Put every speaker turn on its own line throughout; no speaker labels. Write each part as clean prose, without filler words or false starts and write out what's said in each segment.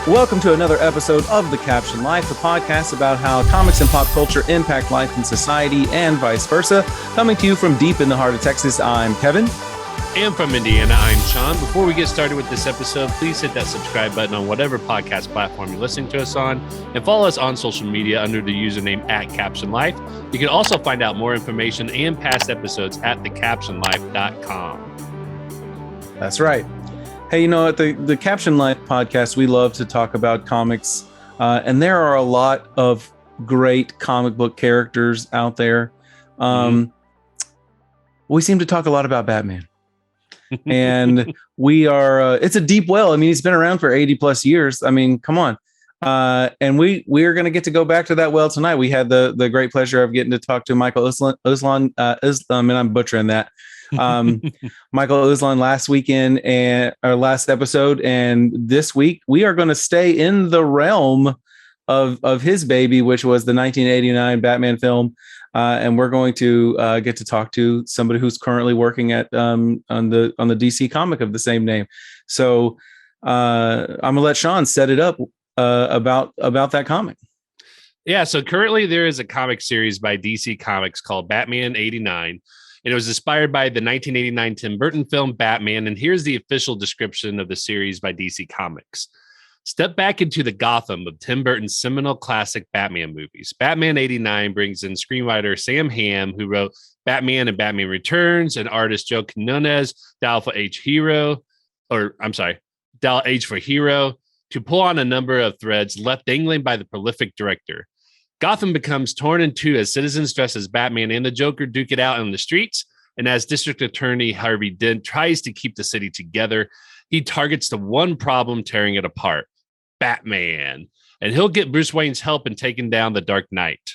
Welcome to another episode of The Captioned Life, a podcast about how comics and pop culture impact life and society and vice versa. Coming to you from deep in the heart of Texas, I'm Kevin.
And from Indiana, I'm Sean. Before we get started with this episode, please hit that subscribe button on whatever podcast platform you're listening to us on, and follow us on social media under the username @CaptionedLife. You can also find out more information and past episodes at thecaptionedlife.com.
That's right. Hey, you know, at the Captioned Life podcast, we love to talk about comics, and there are a lot of great comic book characters out there. We seem to talk a lot about Batman. And we are, it's a deep well. I mean, he's been around for 80 plus years. I mean, come on. And we are going to get to go back to that well tonight. We had the great pleasure of getting to talk to Michael Uslan, and I'm butchering that. Michael Uslan last weekend and our last episode. And this week we are going to stay in the realm of his baby, which was the 1989 Batman film. And we're going to get to talk to somebody who's currently working at on the DC comic of the same name. So I'm gonna let Sean set it up about that comic.
Yeah, so currently there is a comic series by DC Comics called Batman 89. And it was inspired by the 1989 Tim Burton film Batman. And here's the official description of the series by DC Comics. Step back into the Gotham of Tim Burton's seminal classic Batman movies. Batman 89 brings in screenwriter Sam Hamm, who wrote Batman and Batman Returns, and artist Joe Quinones, Dial H for Hero, to pull on a number of threads left dangling by the prolific director. Gotham becomes torn in two as citizens dressed as Batman and the Joker duke it out on the streets. And as District Attorney Harvey Dent tries to keep the city together, he targets the one problem tearing it apart, Batman. And he'll get Bruce Wayne's help in taking down the Dark Knight.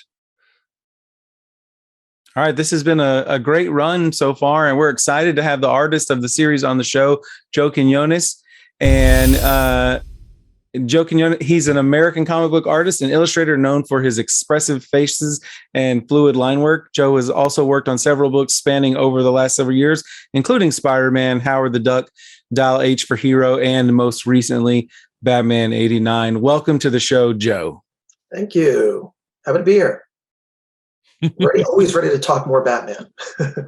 All right, this has been a great run so far, and we're excited to have the artist of the series on the show, Joe Quinones. And Joe Quinones, he's an American comic book artist and illustrator known for his expressive faces and fluid line work. Joe has also worked on several books spanning over the last several years, including Spider-Man, Howard the Duck, Dial H for Hero, and most recently, Batman 89. Welcome to the show, Joe.
Thank you. Happy to be here. Always ready to talk more Batman.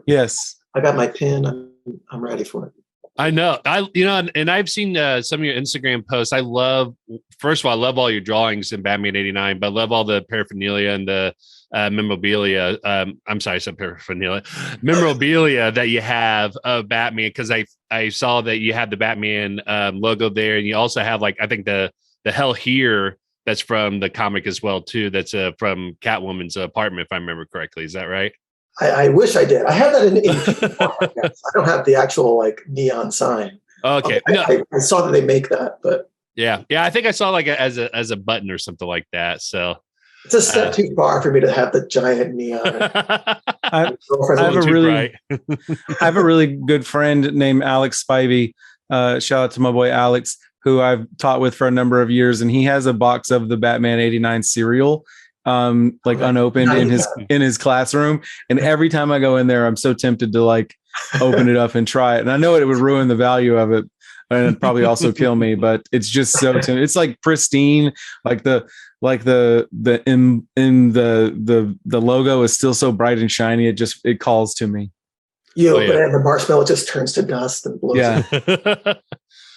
Yes.
I got my pin. I'm ready for it.
I know. And I've seen some of your Instagram posts. First of all, I love all your drawings in Batman 89, but I love all the paraphernalia and the memorabilia. Memorabilia that you have of Batman, because I saw that you had the Batman logo there, and you also have, like, I think the Hell Here that's from the comic as well too. That's from Catwoman's apartment, if I remember correctly. Is that right?
I wish I did. I have that in I don't have the actual, like, neon sign.
Okay.
I saw that they make that, but
yeah. I think I saw, like, as a button or something like that. So
it's a step too far for me to have the giant neon.
I have a really good friend named Alex Spivey. Shout out to my boy Alex, who I've taught with for a number of years, and he has a box of the Batman 89 cereal. Unopened in his classroom, and every time I go in there, I'm so tempted to, like, open it up and try it, and I know it would ruin the value of it and it'd probably also kill me, but it's just so it's like pristine, like the logo is still so bright and shiny, it calls to me.
And the marshmallow just turns to dust and blows.
Yeah.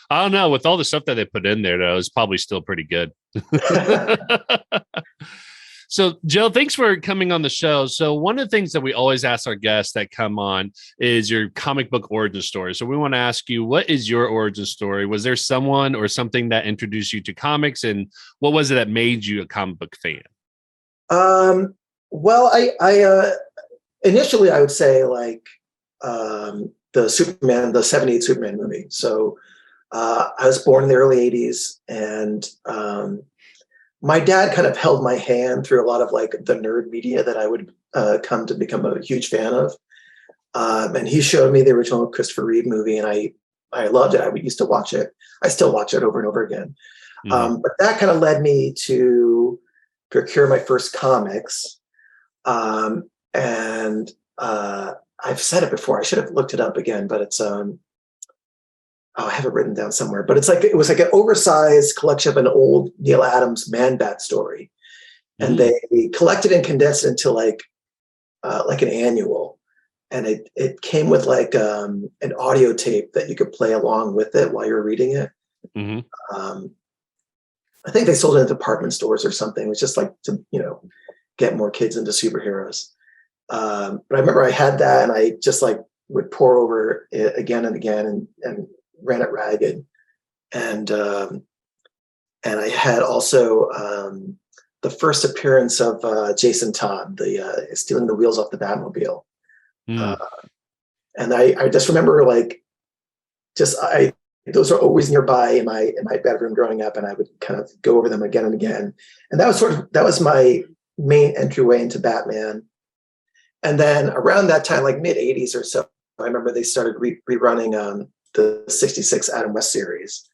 I don't know, with all the stuff that they put in there, though, it's probably still pretty good. So, Joe, thanks for coming on the show. So one of the things that we always ask our guests that come on is your comic book origin story. So we want to ask you, what is your origin story? Was there someone or something that introduced you to comics, and what was it that made you a comic book fan?
Well, I initially I would say, like, the 78 Superman movie. So I was born in the early 80s, and my dad kind of held my hand through a lot of, like, the nerd media that I would come to become a huge fan of. And he showed me the original Christopher Reeve movie, and I loved it. I used to watch it. I still watch it over and over again. Mm-hmm. But that kind of led me to procure my first comics. And I've said it before. I should have looked it up again, but it's I have it written down somewhere, but it was like an oversized collection of an old Neil Adams Man-Bat story. And they collected and condensed it into like an annual. And it came with like an audio tape that you could play along with it while you're reading it. I think they sold it in department stores or something. It was just like to, get more kids into superheroes. But I remember I had that, and I just like would pour over it again and again and ran it ragged. And I had also the first appearance of Jason Todd, the stealing the wheels off the Batmobile. And I just remember like, those are always nearby in my bedroom growing up, and I would kind of go over them again and again. And that was my main entryway into Batman. And then around that time, like mid 80s or so, I remember they started rerunning the 66 Adam West series,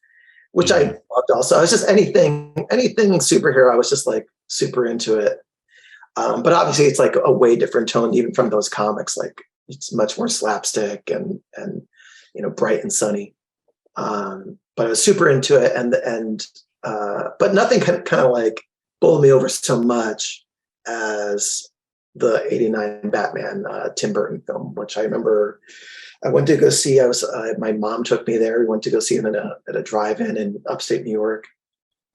which I loved also. I was just anything superhero, I was just like super into it. But obviously it's like a way different tone, even from those comics. Like it's much more slapstick and bright and sunny. But I was super into it, and but nothing kind of like bowled me over so much as the '89 Batman Tim Burton film, which I remember I went to go see. My mom took me there. We went to go see it at a drive-in in upstate New York,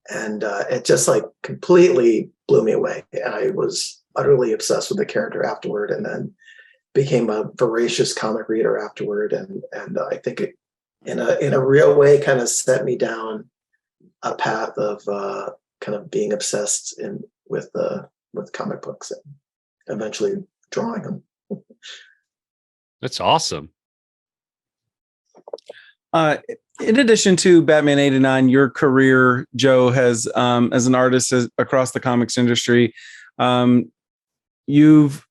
and it just like completely blew me away. I was utterly obsessed with the character afterward, and then became a voracious comic reader afterward. And I think it, in a real way, kind of set me down a path of kind of being obsessed with comic books and eventually drawing them.
That's awesome.
In addition to Batman '89, your career, Joe, has as an artist across the comics industry, you've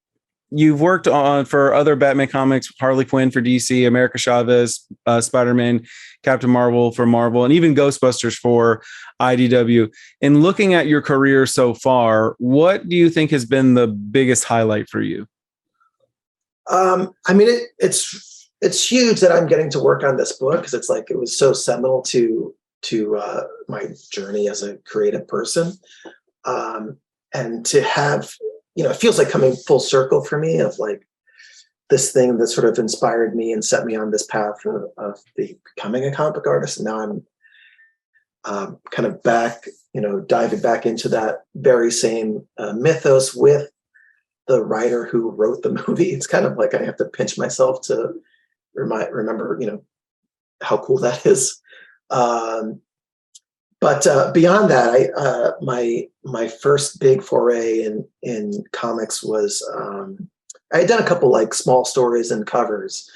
worked on for other Batman comics, Harley Quinn for DC, America Chavez, Spider-Man, Captain Marvel for Marvel, and even Ghostbusters for IDW. In looking at your career so far, what do you think has been the biggest highlight for you?
I mean, it's huge that I'm getting to work on this book, because it's like it was so seminal to my journey as a creative person, and to have, it feels like coming full circle for me of like this thing that sort of inspired me and set me on this path of becoming a comic book artist. And now I'm kind of back, diving back into that very same mythos with the writer who wrote the movie. It's kind of like I have to pinch myself to remember, how cool that is. But beyond that, my first big foray in comics was I had done a couple like small stories and covers,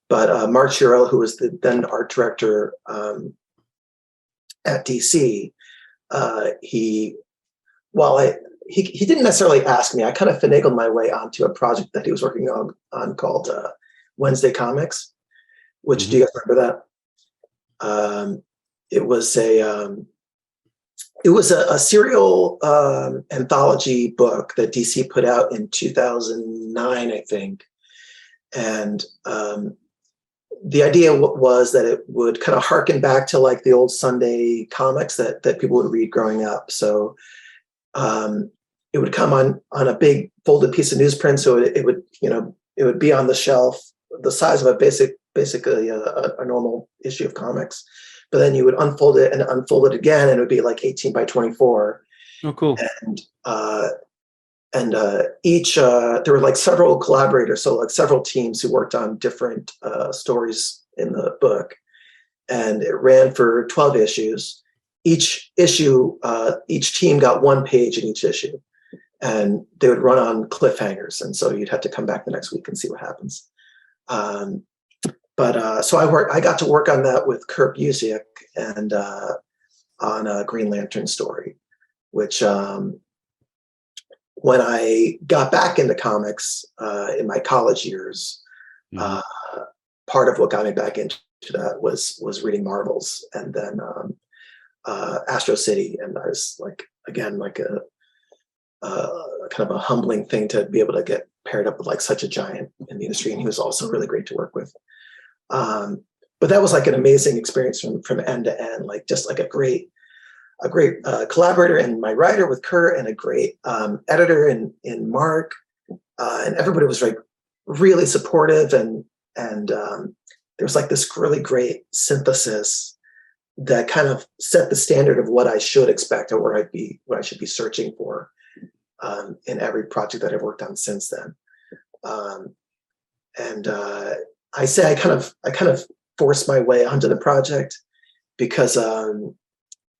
but Mark Chiarella, who was the then art director at DC, he didn't necessarily ask me. I kind of finagled my way onto a project that he was working on called Wednesday Comics, which do you guys remember that? It was a serial anthology book that DC put out in 2009, I think. And the idea was that it would kind of harken back to like the old Sunday comics that people would read growing up. So it would come on a big folded piece of newsprint. So it would be on the shelf, the size of basically a normal issue of comics. But then you would unfold it and unfold it again, and it would be like 18 by 24.
Oh, cool.
And each, there were like several collaborators, so like several teams who worked on different stories in the book. And it ran for 12 issues. Each issue, each team got one page in each issue. And they would run on cliffhangers. And so you'd have to come back the next week and see what happens. So I got to work on that with Kurt Busiek and on a Green Lantern story, which when I got back into comics in my college years, part of what got me back into that was reading Marvels, and then Astro City. And I was like, again, like a kind of a humbling thing to be able to get paired up with like such a giant in the industry. And he was also really great to work with. but that was like an amazing experience from end to end, like just like a great collaborator and my writer with Kurt, and a great editor in Mark, and everybody was like really supportive, and there was like this really great synthesis that kind of set the standard of what I should expect or what I should be searching for in every project that I've worked on since then. I say I kind of forced my way onto the project because,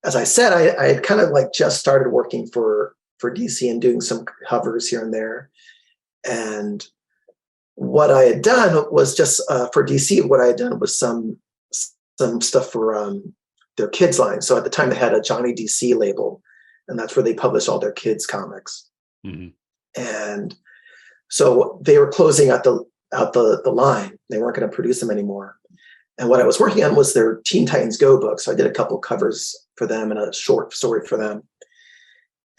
as I said, I had kind of like just started working for DC and doing some covers here and there. And what I had done was just for DC, what I had done was some stuff for their kids line. So at the time they had a Johnny DC label, and that's where they published all their kids comics. Mm-hmm. And so they were closing out the line. They weren't going to produce them anymore. And what I was working on was their Teen Titans Go book. So I did a couple covers for them and a short story for them.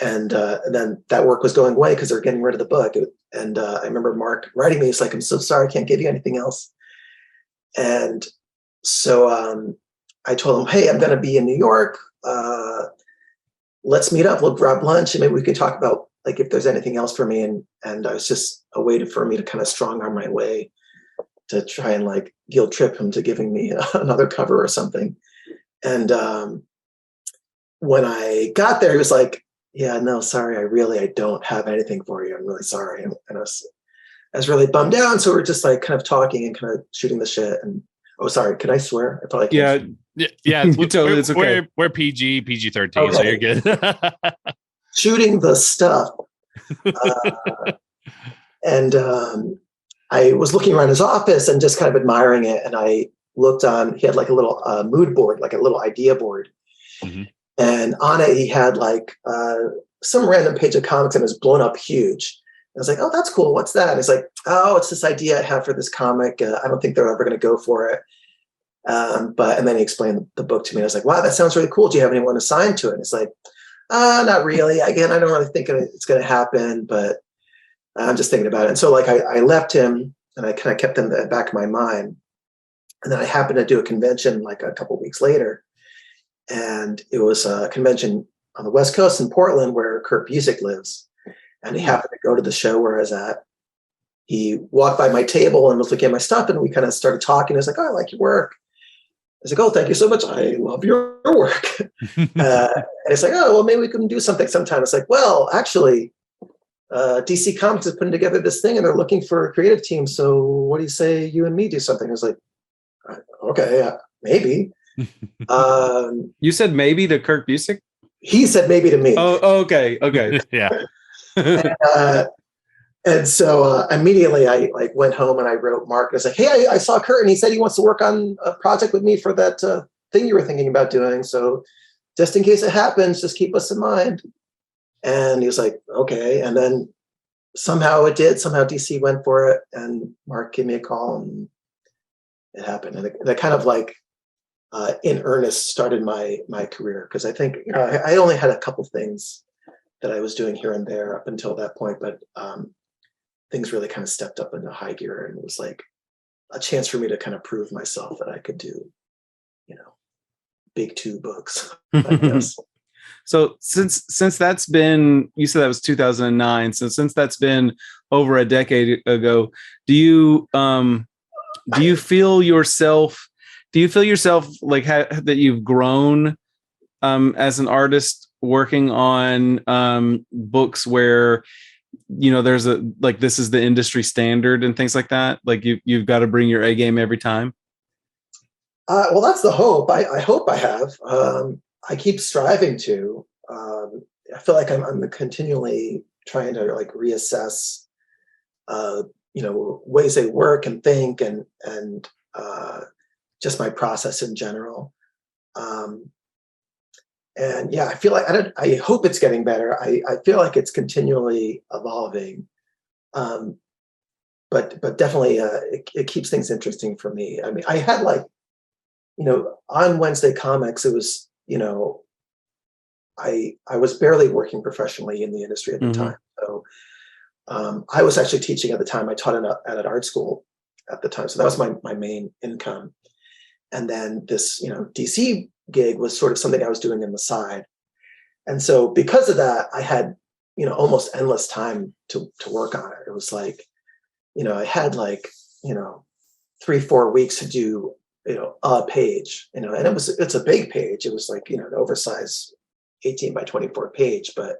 And then that work was going away because they're getting rid of the book. And I remember Mark writing me, he's like, "I'm so sorry, I can't give you anything else." And so I told him, "Hey, I'm going to be in New York. Let's meet up. We'll grab lunch and maybe we could talk about like if there's anything else for me." And I was just a way for me to kind of strong arm my way to try and like guilt trip him to giving me another cover or something. And when I got there, he was like, "Yeah, no, sorry, I don't have anything for you. I'm really sorry." And I was really bummed out. And so we're just like kind of talking and kind of shooting the shit. And oh, sorry, can I swear? I probably can't.
Yeah. It's okay. We're PG-13, okay. So you're good.
Shooting the stuff. And I was looking around his office and just kind of admiring it. And I looked on, he had like a little mood board, like a little idea board. Mm-hmm. And on it, he had like some random page of comics and it was blown up huge. And I was like, "Oh, that's cool. What's that?" And he's like, "Oh, it's this idea I have for this comic. I don't think they're ever going to go for it." And then he explained the book to me. And I was like, "Wow, that sounds really cool. Do you have anyone assigned to it?" And it's like, "Not really. Again, I don't really think it's going to happen, but I'm just thinking about it." And so like I left him and I kind of kept him in the back of my mind. And then I happened to do a convention like a couple of weeks later. And it was a convention on the West Coast in Portland where Kurt Busiek lives. And he happened to go to the show where I was at. He walked by my table and was looking at my stuff, and we kind of started talking. I was like, "Oh, I like your work." I was like, "Oh, thank you so much. I love your work." And it's like, "Oh, well, maybe we can do something sometime." It's like, "Well, actually, DC Comics is putting together this thing and they're looking for a creative team. So what do you say you and me do something?" I was like, "Okay, maybe."
You said maybe to Kurt Busiek?
He said maybe to me.
Oh, okay.
Yeah.
And so immediately I like went home and I wrote Mark. I was like, "Hey, I saw Kurt and he said he wants to work on a project with me for that thing you were thinking about doing. So just in case it happens, just keep us in mind." And he was like, "Okay." And then somehow it did. Somehow DC went for it, and Mark gave me a call, and it happened. And it kind of like in earnest started my career, because I think I only had a couple things that I was doing here and there up until that point, but things really kind of stepped up into high gear, and it was like a chance for me to kind of prove myself that I could do, big 2 books, I guess.
So since that's been, you said that was 2009. So since that's been over a decade ago, do you feel yourself like that you've grown as an artist working on books where there's this is the industry standard and things like that? Like you've got to bring your A game every time.
Well, that's the hope. I hope I have. I keep striving to. I feel like I'm continually trying to like reassess, ways I work and think, and just my process in general. And yeah, I feel like I hope it's getting better. I feel like it's continually evolving, but definitely it keeps things interesting for me. I mean, I had like, on Wednesday Comics, it was, I was barely working professionally in the industry at the time. So I was actually teaching at the time. I taught at an art school at the time. So that was my main income. And then this, DC gig was sort of something I was doing on the side. And so because of that, I had, almost endless time to work on it. It was like, I had like, 3-4 weeks to do, a page, and it's a big page. It was like, an oversized 18 by 24 page, but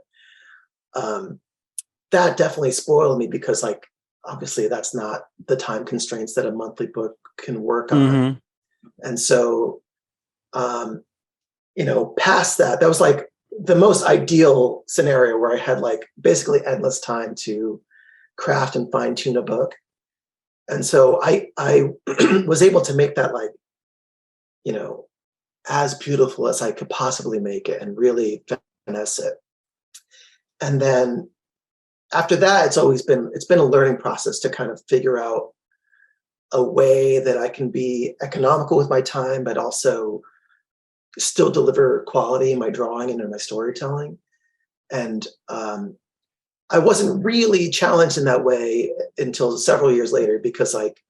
that definitely spoiled me because like, obviously that's not the time constraints that a monthly book can work on.
Mm-hmm.
And so, past that was like the most ideal scenario where I had like basically endless time to craft and fine tune a book. And so I was able to make that like, as beautiful as I could possibly make it and really finesse it. And then after that, it's been a learning process to kind of figure out a way that I can be economical with my time, but also still deliver quality in my drawing and in my storytelling. And I wasn't really challenged in that way until several years later, because like,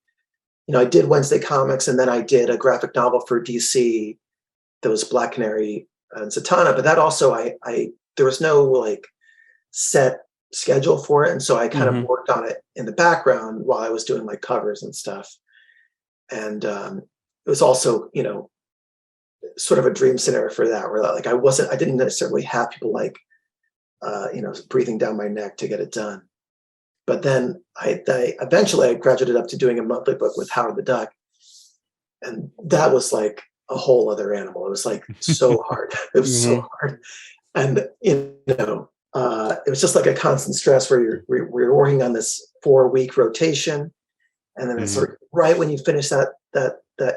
I did Wednesday Comics, and then I did a graphic novel for DC that was Black Canary and Satana. But that also, there was no like set schedule for it. And so I kind of worked on it in the background while I was doing like covers and stuff. And it was also, sort of a dream scenario for that, where like I didn't necessarily have people like, breathing down my neck to get it done. But then I eventually graduated up to doing a monthly book with Howard the Duck. And that was like a whole other animal. It was like so hard. It was so hard. And, it was just like a constant stress where we're working on this 4-week rotation. And then it's sort of right when you finish that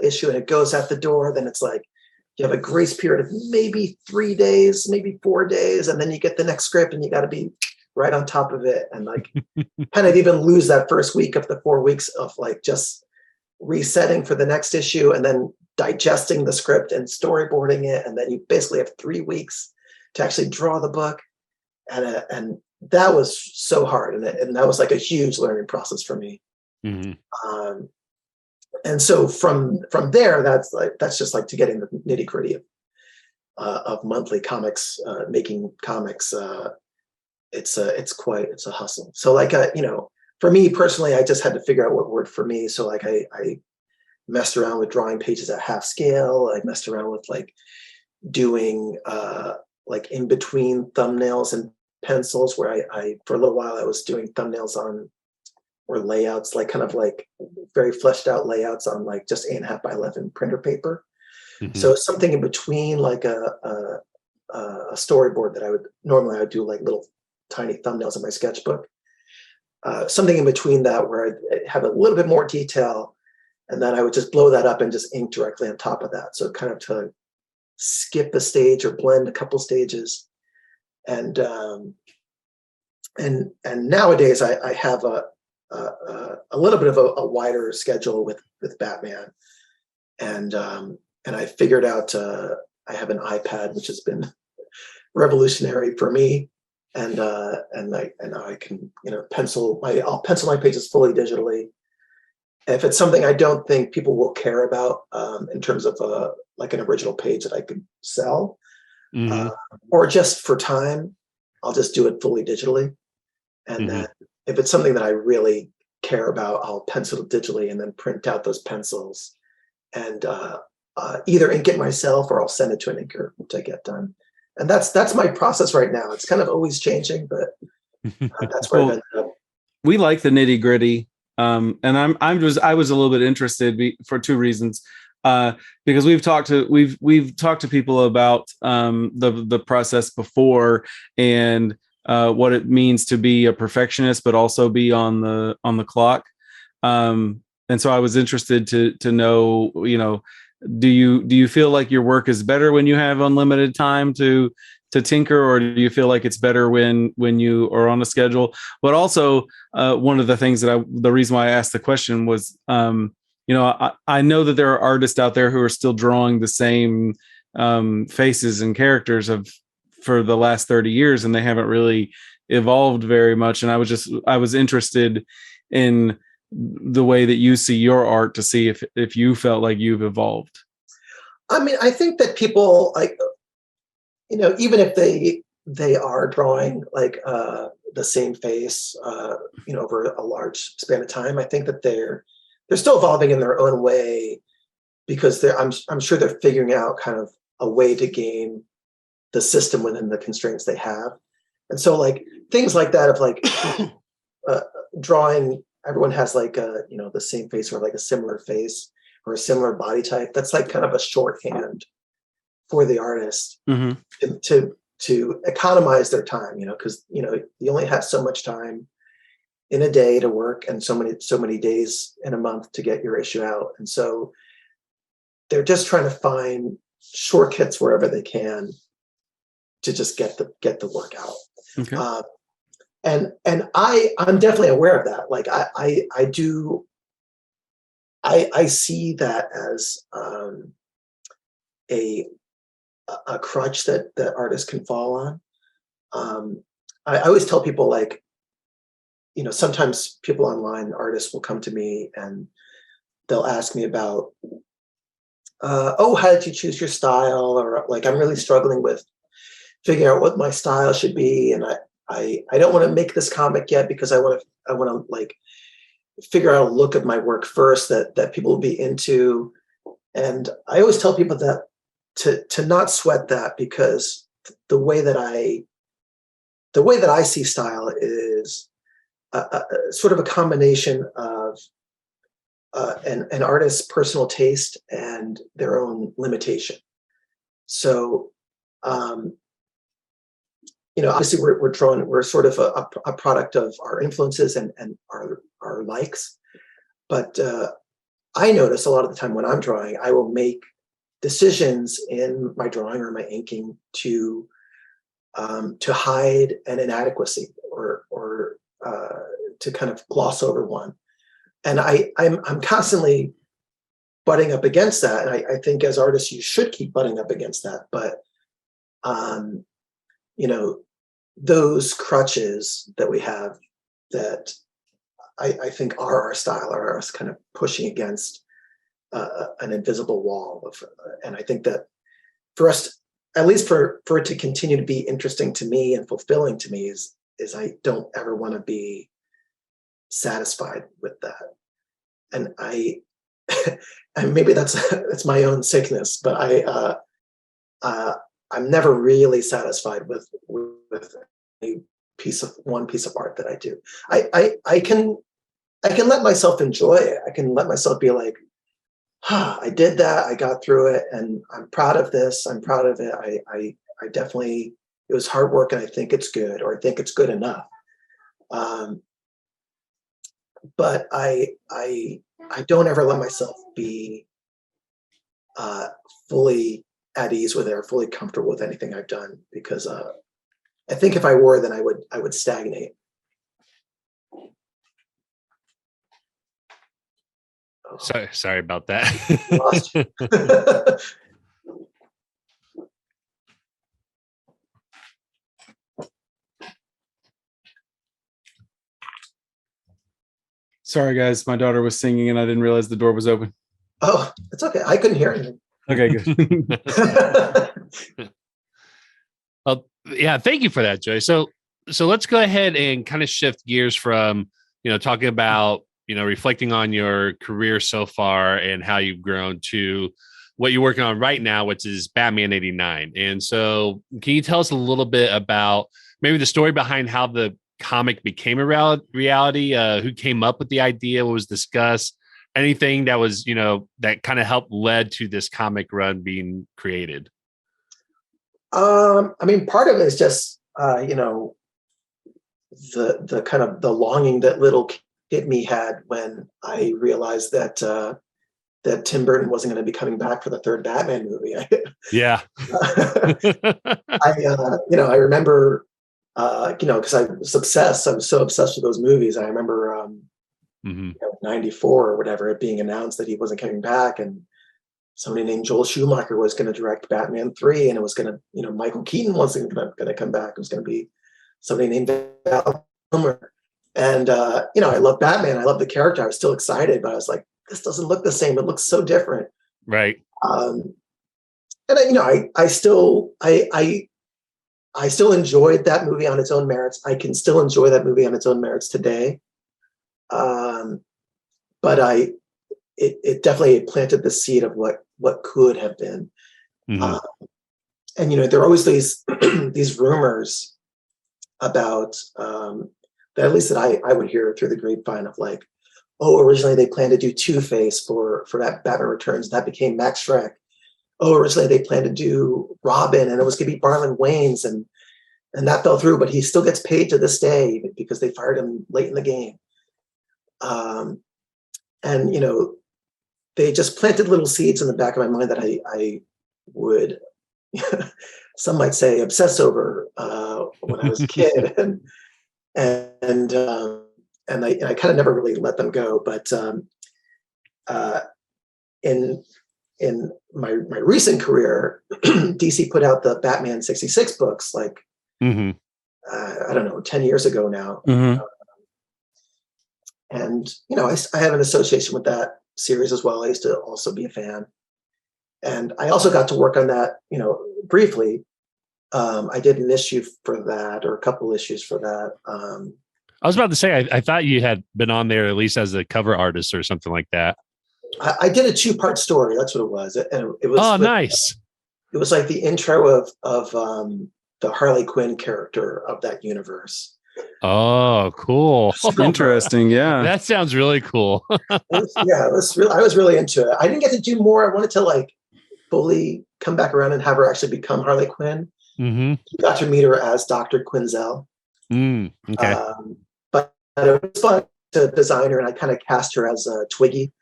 issue and it goes out the door, then it's like, you have a grace period of maybe 3 days, maybe 4 days. And then you get the next script and you got to be right on top of it. And like kind of even lose that first week of the 4 weeks of like just resetting for the next issue and then digesting the script and storyboarding it. And then you basically have 3 weeks to actually draw the book. And that was so hard. And that was like a huge learning process for me. Mm-hmm. And so from there, that's just like to get in the nitty gritty of monthly comics, making comics. It's a hustle. So like, for me personally, I just had to figure out what worked for me. So like I messed around with drawing pages at half scale. I messed around with like doing like in between thumbnails and pencils, where I for a little while I was doing thumbnails on, or layouts, like kind of like very fleshed out layouts on like just 8.5 by 11 printer paper. Mm-hmm. So something in between like a storyboard that I would do like little tiny thumbnails in my sketchbook. Something in between that where I'd have a little bit more detail, and then I would just blow that up and just ink directly on top of that. So kind of to skip a stage or blend a couple stages. And nowadays I have a little bit of a wider schedule with Batman, and I figured out I have an iPad, which has been revolutionary for me, and I can I'll pencil my pages fully digitally. And if it's something I don't think people will care about in terms of like an original page that I could sell, or just for time, I'll just do it fully digitally. And then if it's something that I really care about, I'll pencil it digitally and then print out those pencils and either ink it myself or I'll send it to an inker to get done. And that's my process right now. It's kind of always changing, but that's where I've ended up.
We like the nitty gritty. And I was a little bit interested for two reasons. Because we've talked to people about the process before, and what it means to be a perfectionist, but also be on the clock. And so I was interested to know, do you feel like your work is better when you have unlimited time to tinker, or do you feel like it's better when you are on a schedule? But also, one of the things the reason why I asked the question was, I know that there are artists out there who are still drawing the same faces and characters for the last 30 years, and they haven't really evolved very much. And I was interested in the way that you see your art to see if you felt like you've evolved.
I mean, I think that people like, even if they are drawing like the same face, over a large span of time, I think that they're still evolving in their own way, because I'm sure they're figuring out kind of a way to game the system within the constraints they have. And so like things like that of like drawing, everyone has like the same face or like a similar face or a similar body type. That's like kind of a shorthand for the artist to economize their time, because you only have so much time in a day to work and so many days in a month to get your issue out. And so they're just trying to find shortcuts wherever they can to just get the work out.
Okay.
And I'm definitely aware of that. Like I see that as a crutch that artists can fall on. I always tell people, like, sometimes people online, artists will come to me and they'll ask me about, how did you choose your style? Or like, I'm really struggling with figuring out what my style should be. And I don't want to make this comic yet because I want to like figure out a look of my work first that people will be into. And I always tell people that to not sweat that, because the way that I see style is sort of a combination of an artist's personal taste and their own limitation. So, obviously we're sort of a product of our influences and our likes. But I notice a lot of the time when I'm drawing, I will make decisions in my drawing or my inking to hide an inadequacy or to kind of gloss over one. And I'm constantly butting up against that. And I think as artists, you should keep butting up against that. But, those crutches that we have that I think are our style, are us kind of pushing against an invisible wall of, and I think that for us, at least for it to continue to be interesting to me and fulfilling to me is I don't ever want to be satisfied with that. And and maybe that's my own sickness, but I'm never really satisfied with one piece of art that I do. I can let myself enjoy it. I can let myself be like, I did that. I got through it, and I'm proud of this. I'm proud of it. I definitely, it was hard work, and I think it's good, or I think it's good enough. But I don't ever let myself be fully at ease with it or fully comfortable with anything I've done, because I think if I were, then I would stagnate.
Sorry about that.
Sorry, guys. My daughter was singing and I didn't realize the door was open.
Oh, it's okay. I couldn't hear anything.
Okay, good.
Well, yeah, thank you for that, Joy. So let's go ahead and kind of shift gears from, talking about, reflecting on your career so far and how you've grown to what you're working on right now, which is Batman 89. And so can you tell us a little bit about maybe the story behind how the comic became a reality? Who came up with the idea? What was discussed? Anything that was, that kind of helped led to this comic run being created?
I mean, part of it is just, the kind of the longing that little kid me had when I realized that Tim Burton wasn't going to be coming back for the third Batman movie.
Yeah.
I remember, because I was obsessed. I was so obsessed with those movies. I remember, 94 or whatever, it being announced that he wasn't coming back, and somebody named Joel Schumacher was going to direct Batman 3, and it was going to, Michael Keaton wasn't going to come back. It was going to be somebody named Val Kilmer. And, I love Batman. I love the character. I was still excited, but I was like, this doesn't look the same. It looks so different.
Right.
I still enjoyed that movie on its own merits. I can still enjoy that movie on its own merits today. But it definitely planted the seed of what could have been.
Mm-hmm.
And there are always these these rumors about that, at least that I would hear through the grapevine, of like, oh, originally they planned to do Two-Face for that Batman Returns. That became Max Schreck. Oh, originally they planned to do Robin, and it was going to be Marlon Wayans, and that fell through. But he still gets paid to this day because they fired him late in the game. And they just planted little seeds in the back of my mind that I would, some might say, obsess over when I was a kid, and I kind of never really let them go. But in my recent career, DC put out the Batman 66 books, like
Mm-hmm.
I don't know, 10 years ago now.
Mm-hmm.
And I have an association with that series as well. I used to also be a fan, and I also got to work on that, briefly. I did an issue for that, or a couple issues for that.
I was about to say, I thought you had been on there at least as a cover artist or something like that.
I did a 2-part story. That's what it was. And it was,
nice.
It was like the intro of the Harley Quinn character of that universe.
Oh, cool.
Interesting. Yeah.
That sounds really cool.
I was really into it. I didn't get to do more. I wanted to like fully come back around and have her actually become Harley Quinn.
Mm-hmm.
Got to meet her as Dr. Quinzel.
Okay.
But it was fun to design her, and I kind of cast her as Twiggy.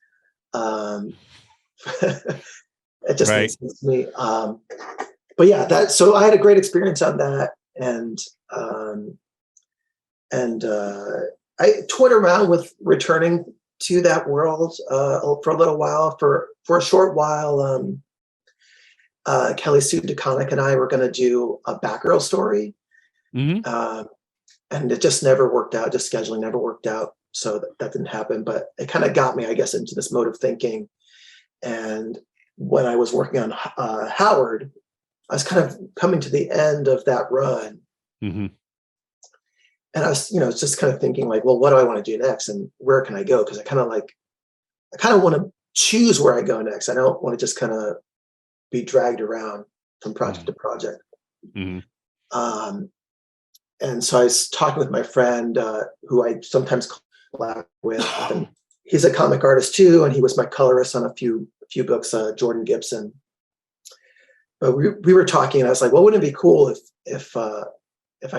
It just made sense to me. But yeah, so I had a great experience on that, and I toyed around with returning to that world for a little while. For a short while, Kelly Sue DeConnick and I were going to do a Batgirl story, and it just never worked out. Just scheduling never worked out, so that didn't happen. But it kind of got me, I guess, into this mode of thinking. And when I was working on Howard, I was kind of coming to the end of that run.
Mm-hmm.
And I was, just kind of thinking like, well, what do I want to do next, and where can I go? Because I kind of want to choose where I go next. I don't want to just kind of be dragged around from project to project.
Mm-hmm.
And so I was talking with my friend who I sometimes collab with, and he's a comic artist too, and he was my colorist on a few books, Jordan Gibson. But we were talking, and I was like, well, wouldn't it be cool if I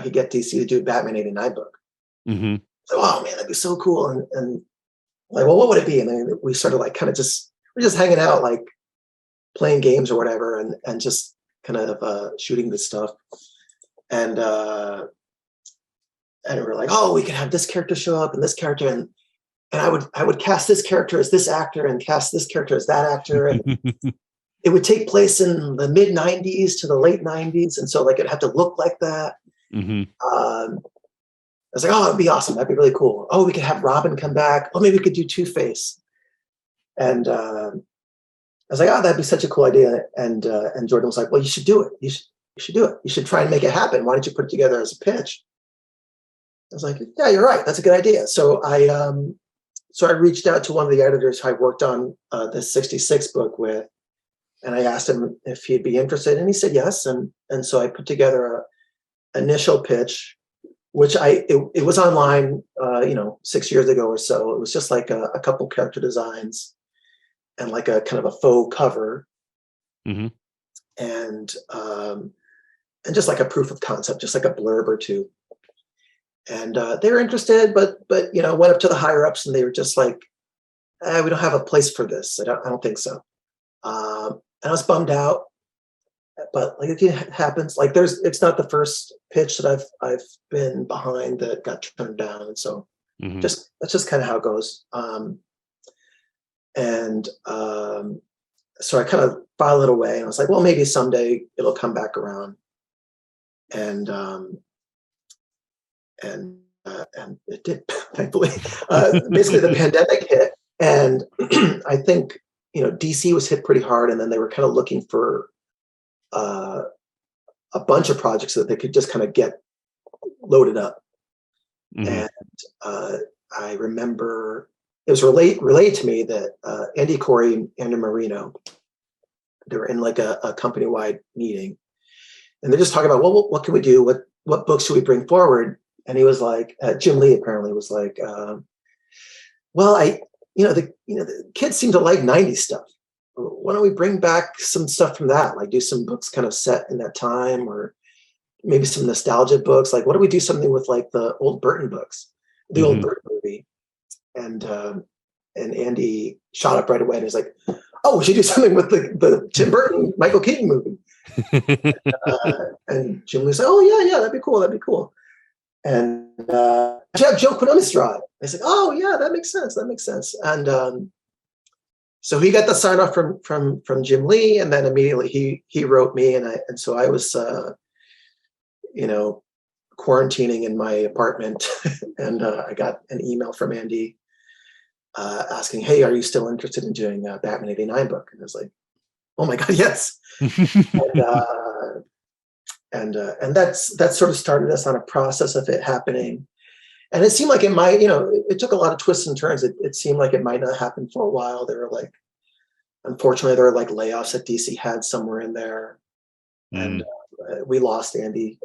could get DC to do a Batman 89 book?
Mm-hmm.
So, oh man, that'd be so cool. And like, well, what would it be? And then we started like we're just hanging out, like playing games or whatever, and just kind of shooting this stuff. And we're like, oh, we could have this character show up and this character, and I would cast this character as this actor and cast this character as that actor, and it would take place in the mid 90s to the late 90s, and so like it'd have to look like that.
Mm-hmm.
I was like, oh, it'd be awesome. That'd be really cool. Oh, we could have Robin come back. Oh, maybe we could do Two-Face. And I was like, oh, that'd be such a cool idea. And Jordan was like, well, you should do it. You should do it. You should try and make it happen. Why don't you put it together as a pitch? I was like, yeah, you're right. That's a good idea. So I reached out to one of the editors who I worked on the 66 book with, and I asked him if he'd be interested, and he said yes. And so I put together an initial pitch, which it was online, 6 years ago or so. It was just like a couple character designs and like a kind of a faux cover,
mm-hmm.
and just like a proof of concept, just like a blurb or two. And they were interested, but went up to the higher ups, and they were just like, we don't have a place for this. I don't think so. And I was bummed out, but like it happens. Like it's not the first pitch that I've been behind that got turned down, and so
mm-hmm.
that's just kind of how it goes. So I kind of filed it away, and I was like, well, maybe someday it'll come back around, and it did, thankfully. Basically, the pandemic hit, and I think DC was hit pretty hard, and then they were kind of looking for a bunch of projects so that they could just kind of get loaded up.
Mhm.
And I remember it was relayed to me that Andy Corey and Andrew Marino, they were in like a company-wide meeting, and they're just talking about, well, what can we do? What books should we bring forward? And he was like, Jim Lee apparently was like, well, the kids seem to like 90s stuff. Why don't we bring back some stuff from that? Like do some books kind of set in that time, or maybe some nostalgia books. Like, what do we do something with like the old Burton books, the old Burton movie? And Andy shot up right away and he's like, oh, we should do something with the Tim Burton, Michael Keaton movie. And Jim was like, oh yeah, that'd be cool. And Joe Quinones draw it. I said, oh yeah, that makes sense. And so he got the sign off from Jim Lee, and then immediately he wrote me, and so I was quarantining in my apartment, and I got an email from Andy asking, hey, are you still interested in doing a Batman '89 book? And I was like, oh my god, yes. And that sort of started us on a process of it happening. And it seemed like it might, it took a lot of twists and turns. It seemed like it might not happen for a while. Unfortunately, there were like layoffs that DC had somewhere in there. And we lost Andy,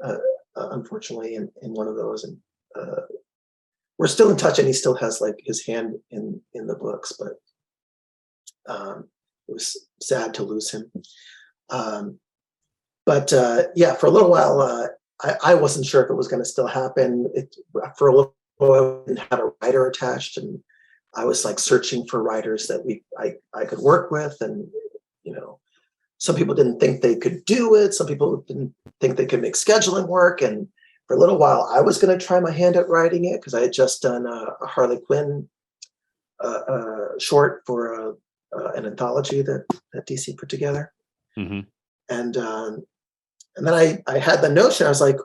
unfortunately, in one of those. And we're still in touch, and he still has like his hand in the books, but it was sad to lose him. But for a little while, I wasn't sure if it was going to still happen. For a little while, I didn't have a writer attached, and I was like searching for writers that I could work with, and some people didn't think they could do it. Some people didn't think they could make scheduling work. And for a little while, I was going to try my hand at writing it because I had just done a Harley Quinn short for an anthology that DC put together.
Mm-hmm.
And then I had the notion. I was like,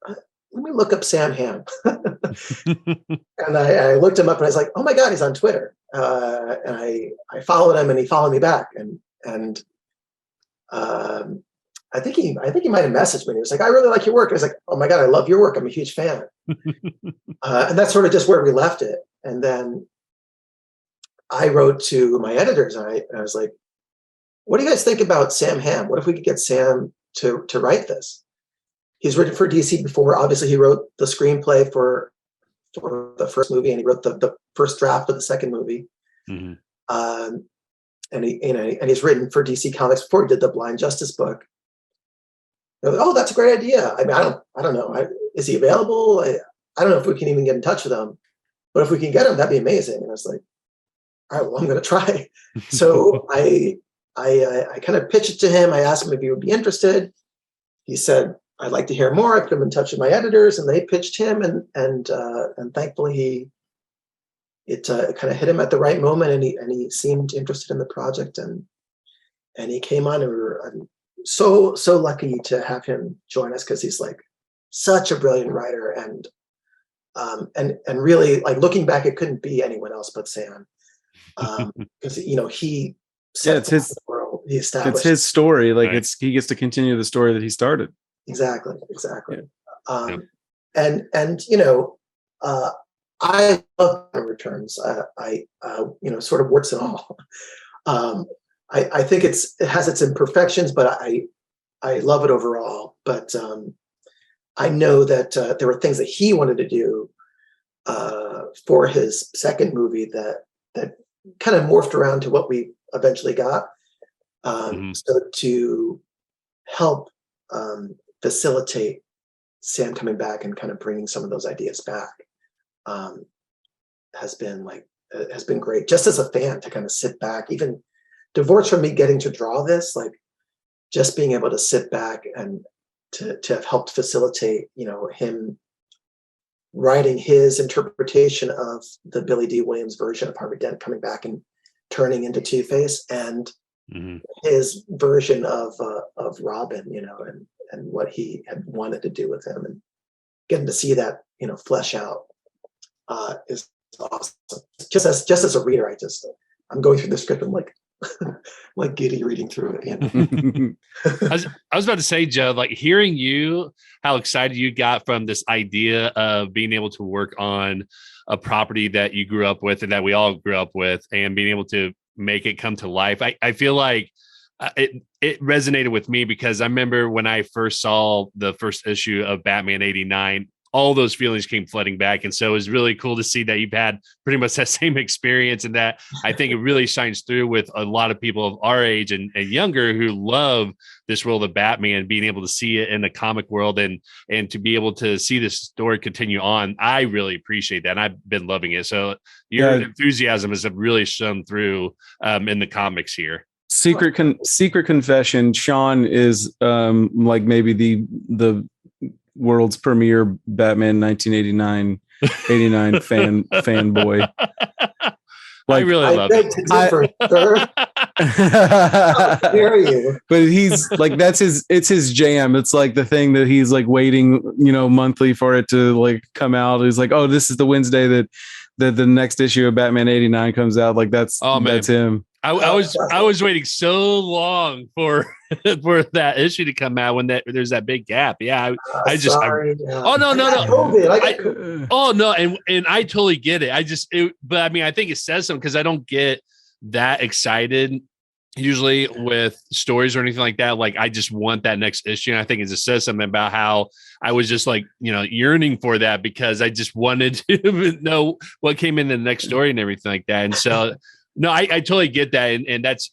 let me look up Sam Hamm. And I looked him up, and I was like, oh my God, he's on Twitter. And I followed him, and he followed me back. And I think he might have messaged me. He was like, I really like your work. And I was like, oh my God, I love your work. I'm a huge fan. And that's sort of just where we left it. And then I wrote to my editors, and I was like, what do you guys think about Sam Hamm? What if we could get Sam to write this? He's written for DC before. Obviously, he wrote the screenplay for the first movie, and he wrote the first draft of the second movie. Mm-hmm. And he's written for DC Comics before he did the Blind Justice book. Like, oh, that's a great idea. I mean, I don't know. Is he available? I don't know if we can even get in touch with him, but if we can get him, that'd be amazing. And I was like, all right, well, I'm going to try. So I kind of pitched it to him. I asked him if he would be interested. He said, I'd like to hear more. I put him in touch with my editors, and they pitched him, and thankfully it kind of hit him at the right moment, and he seemed interested in the project, and he came on, and we were so lucky to have him join us, because he's like such a brilliant writer, and really, like, looking back, it couldn't be anyone else but Sam, because he set
it's his
world. He established.
It's his story. Like,
right.
he gets to continue the story that he started.
Exactly.
Yeah.
And I love returns. I sort of warts and all. I think it has its imperfections, but I love it overall. But I know that there were things that he wanted to do for his second movie that kind of morphed around to what we eventually got. So to help facilitate Sam coming back and kind of bringing some of those ideas back has been great. Just as a fan, to kind of sit back, even divorced from me getting to draw this, like just being able to sit back and to have helped facilitate, him writing his interpretation of the Billy D. Williams version of Harvey Dent coming back and turning into Two-Face, and his version of Robin, and what he had wanted to do with him, and getting to see that, flesh out is awesome. Just as a reader, I'm going through the script, I'm like, like giddy reading through it.
I was about to say, Joe, like hearing you, how excited you got from this idea of being able to work on a property that you grew up with and that we all grew up with, and being able to make it come to life. I feel like it resonated with me, because I remember when I first saw the first issue of Batman 89, all those feelings came flooding back. And so it was really cool to see that you've had pretty much that same experience, and that I think it really shines through with a lot of people of our age and younger who love this world of Batman, being able to see it in the comic world and to be able to see this story continue on. I really appreciate that. And I've been loving it. So your enthusiasm has really shown through in the comics here.
Secret confession: Sean is like maybe the world's premier Batman 1989 fanboy.
Like, I really love it.
How dare you?
But he's like, it's his jam. It's like the thing that he's like waiting, monthly for it to like come out. He's like, oh, this is the Wednesday that the next issue of Batman 89 comes out. Like that's him.
I was waiting so long for that issue to come out when there's that big gap. Yeah, I just
sorry.
Oh no.
Oh
no, and I totally get it. But I mean, I think it says something, because I don't get that excited usually with stories or anything like that. Like I just want that next issue, and I think it just says something about how I was just like yearning for that, because I just wanted to know what came in the next story and everything like that. And so. No, I totally get that. And that's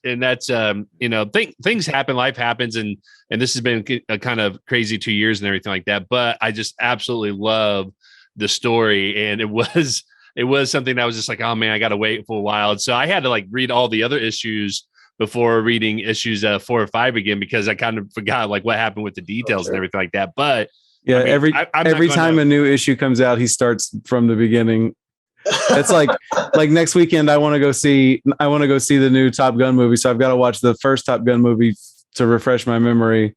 things happen, life happens. And this has been a kind of crazy 2 years and everything like that. But I just absolutely love the story. And it was something that was just like, oh man, I got to wait for a while. And so I had to like read all the other issues before reading issues 4 or 5 again, because I kind of forgot like what happened with the details and everything like that. But
yeah, I mean, every time a new issue comes out, he starts from the beginning. It's like next weekend I want to go see the new Top Gun movie, so I've got to watch the first Top Gun movie to refresh my memory.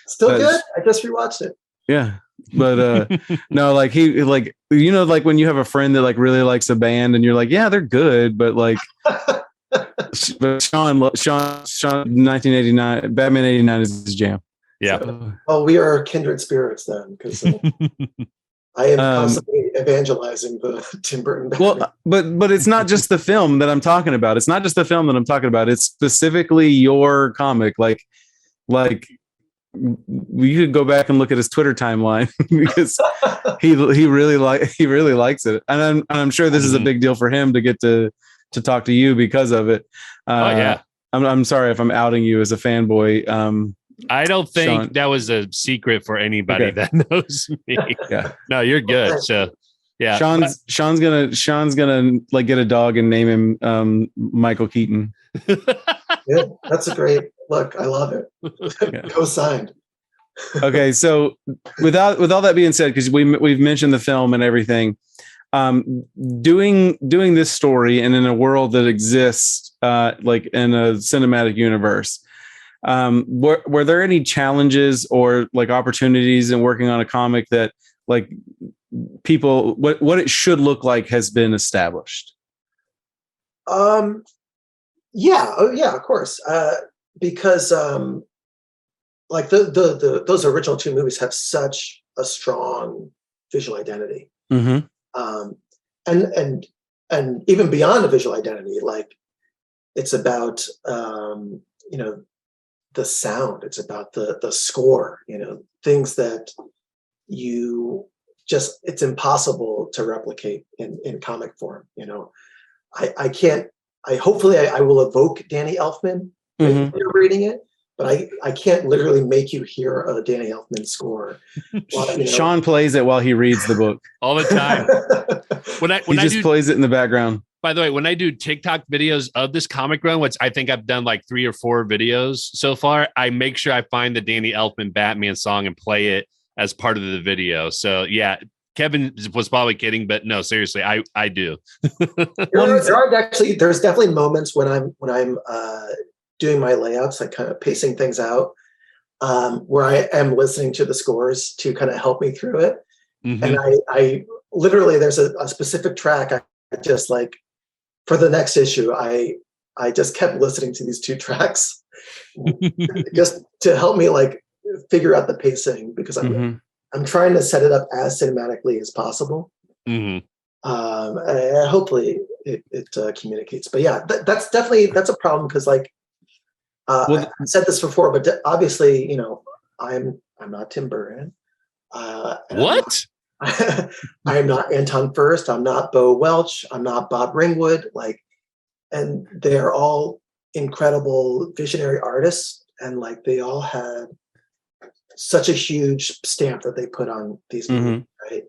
Still good. I just rewatched it.
Yeah, but no, like he like like when you have a friend that like really likes a band and you're like, yeah, they're good, but like but Sean 1989 Batman 89 is his jam.
Yeah.
So, well, we are kindred spirits then, because I am constantly evangelizing the Tim Burton Batman.
Well, but it's not just the film that I'm talking about. It's specifically your comic. Like you could go back and look at his Twitter timeline, because he really likes it, and I'm sure this is a big deal for him to get to talk to you because of it. I'm sorry if I'm outing you as a fanboy.
I don't think
Sean.
That was a secret for anybody that knows me.
Yeah.
No, you're good. So yeah.
Sean's gonna like get a dog and name him Michael Keaton.
Yeah, that's a great look. I love it.
Yeah.
Co-signed.
Okay, so with all that being said, because we've mentioned the film and everything, doing this story and in a world that exists like in a cinematic universe, were there any challenges or like opportunities in working on a comic that like people what it should look like has been established?
Yeah, of course, because like those original 2 movies have such a strong visual identity.
Mm-hmm.
And even beyond the visual identity, like it's about the sound, it's about the score, things that it's impossible to replicate in comic form. Hopefully I will evoke Danny Elfman when you're reading it, but I can't literally make you hear a Danny Elfman score.
Sean plays it while he reads the book
all the time. He
plays it in the background.
By the way, when I do TikTok videos of this comic run, which I think I've done like 3 or 4 videos so far, I make sure I find the Danny Elfman Batman song and play it as part of the video. So yeah, Kevin was probably kidding, but no, seriously, I do.
There's definitely moments when I'm doing my layouts, like kind of pacing things out, where I am listening to the scores to kind of help me through it. Mm-hmm. And I literally, there's a specific track I just like for the next issue, I I just kept listening to these 2 tracks just to help me like figure out the pacing, because I'm trying to set it up as cinematically as possible. Hopefully it communicates. But yeah, that's a problem, because like I said this before, but obviously, you know, I'm not Tim Burton.
What?
I am not Anton Furst. I'm not Bo Welch. I'm not Bob Ringwood. Like, and they're all incredible visionary artists, and like they all had such a huge stamp that they put on these movies, right?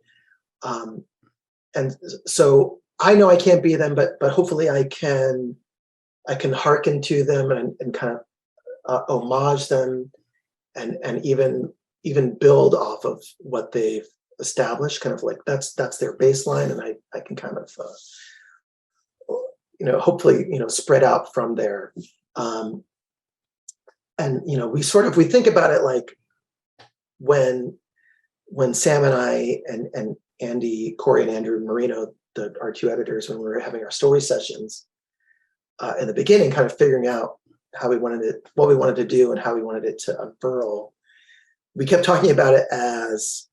And so I know I can't be them, but hopefully I can hearken to them and kind of homage them, and even build off of what they've established. Kind of like that's their baseline, and I can kind of you know, hopefully, you know, spread out from there. And you know, we think about it like when Sam and I and Andy, Corey, and Andrew Marino, our 2 editors, when we were having our story sessions in the beginning, kind of figuring out what we wanted to do and how we wanted it to unfurl. We kept talking about it as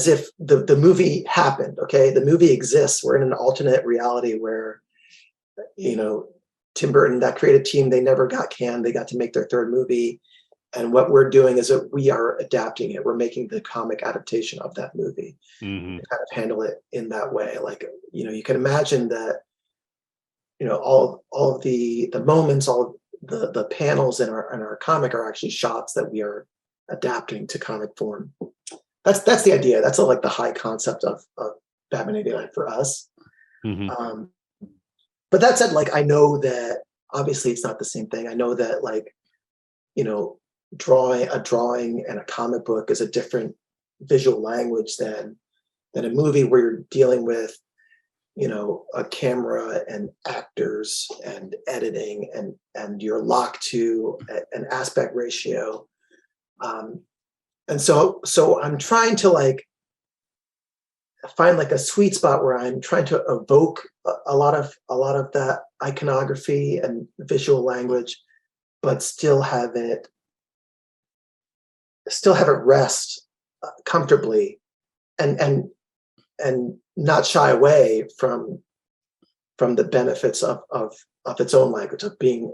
if the movie happened. Okay, the movie exists. We're in an alternate reality where, you know, Tim Burton, that creative team, they never got canned. They got to make their 3rd movie. And what we're doing is that we are adapting it. We're making the comic adaptation of that movie, to kind of handle it in that way. Like, you know, you can imagine that, you know, all of the moments, all of the panels in our comic are actually shots that we are adapting to comic form. That's the idea. That's like the high concept of Batman 89 for us. But that said, like, I know that obviously it's not the same thing. I know that, like, you know, a drawing and a comic book is a different visual language than a movie where you're dealing with, you know, a camera and actors and editing, and you're locked to an aspect ratio. And so I'm trying to like find like a sweet spot where I'm trying to evoke a lot of that iconography and visual language, but still have it rest comfortably, and not shy away from the benefits of its own language, of being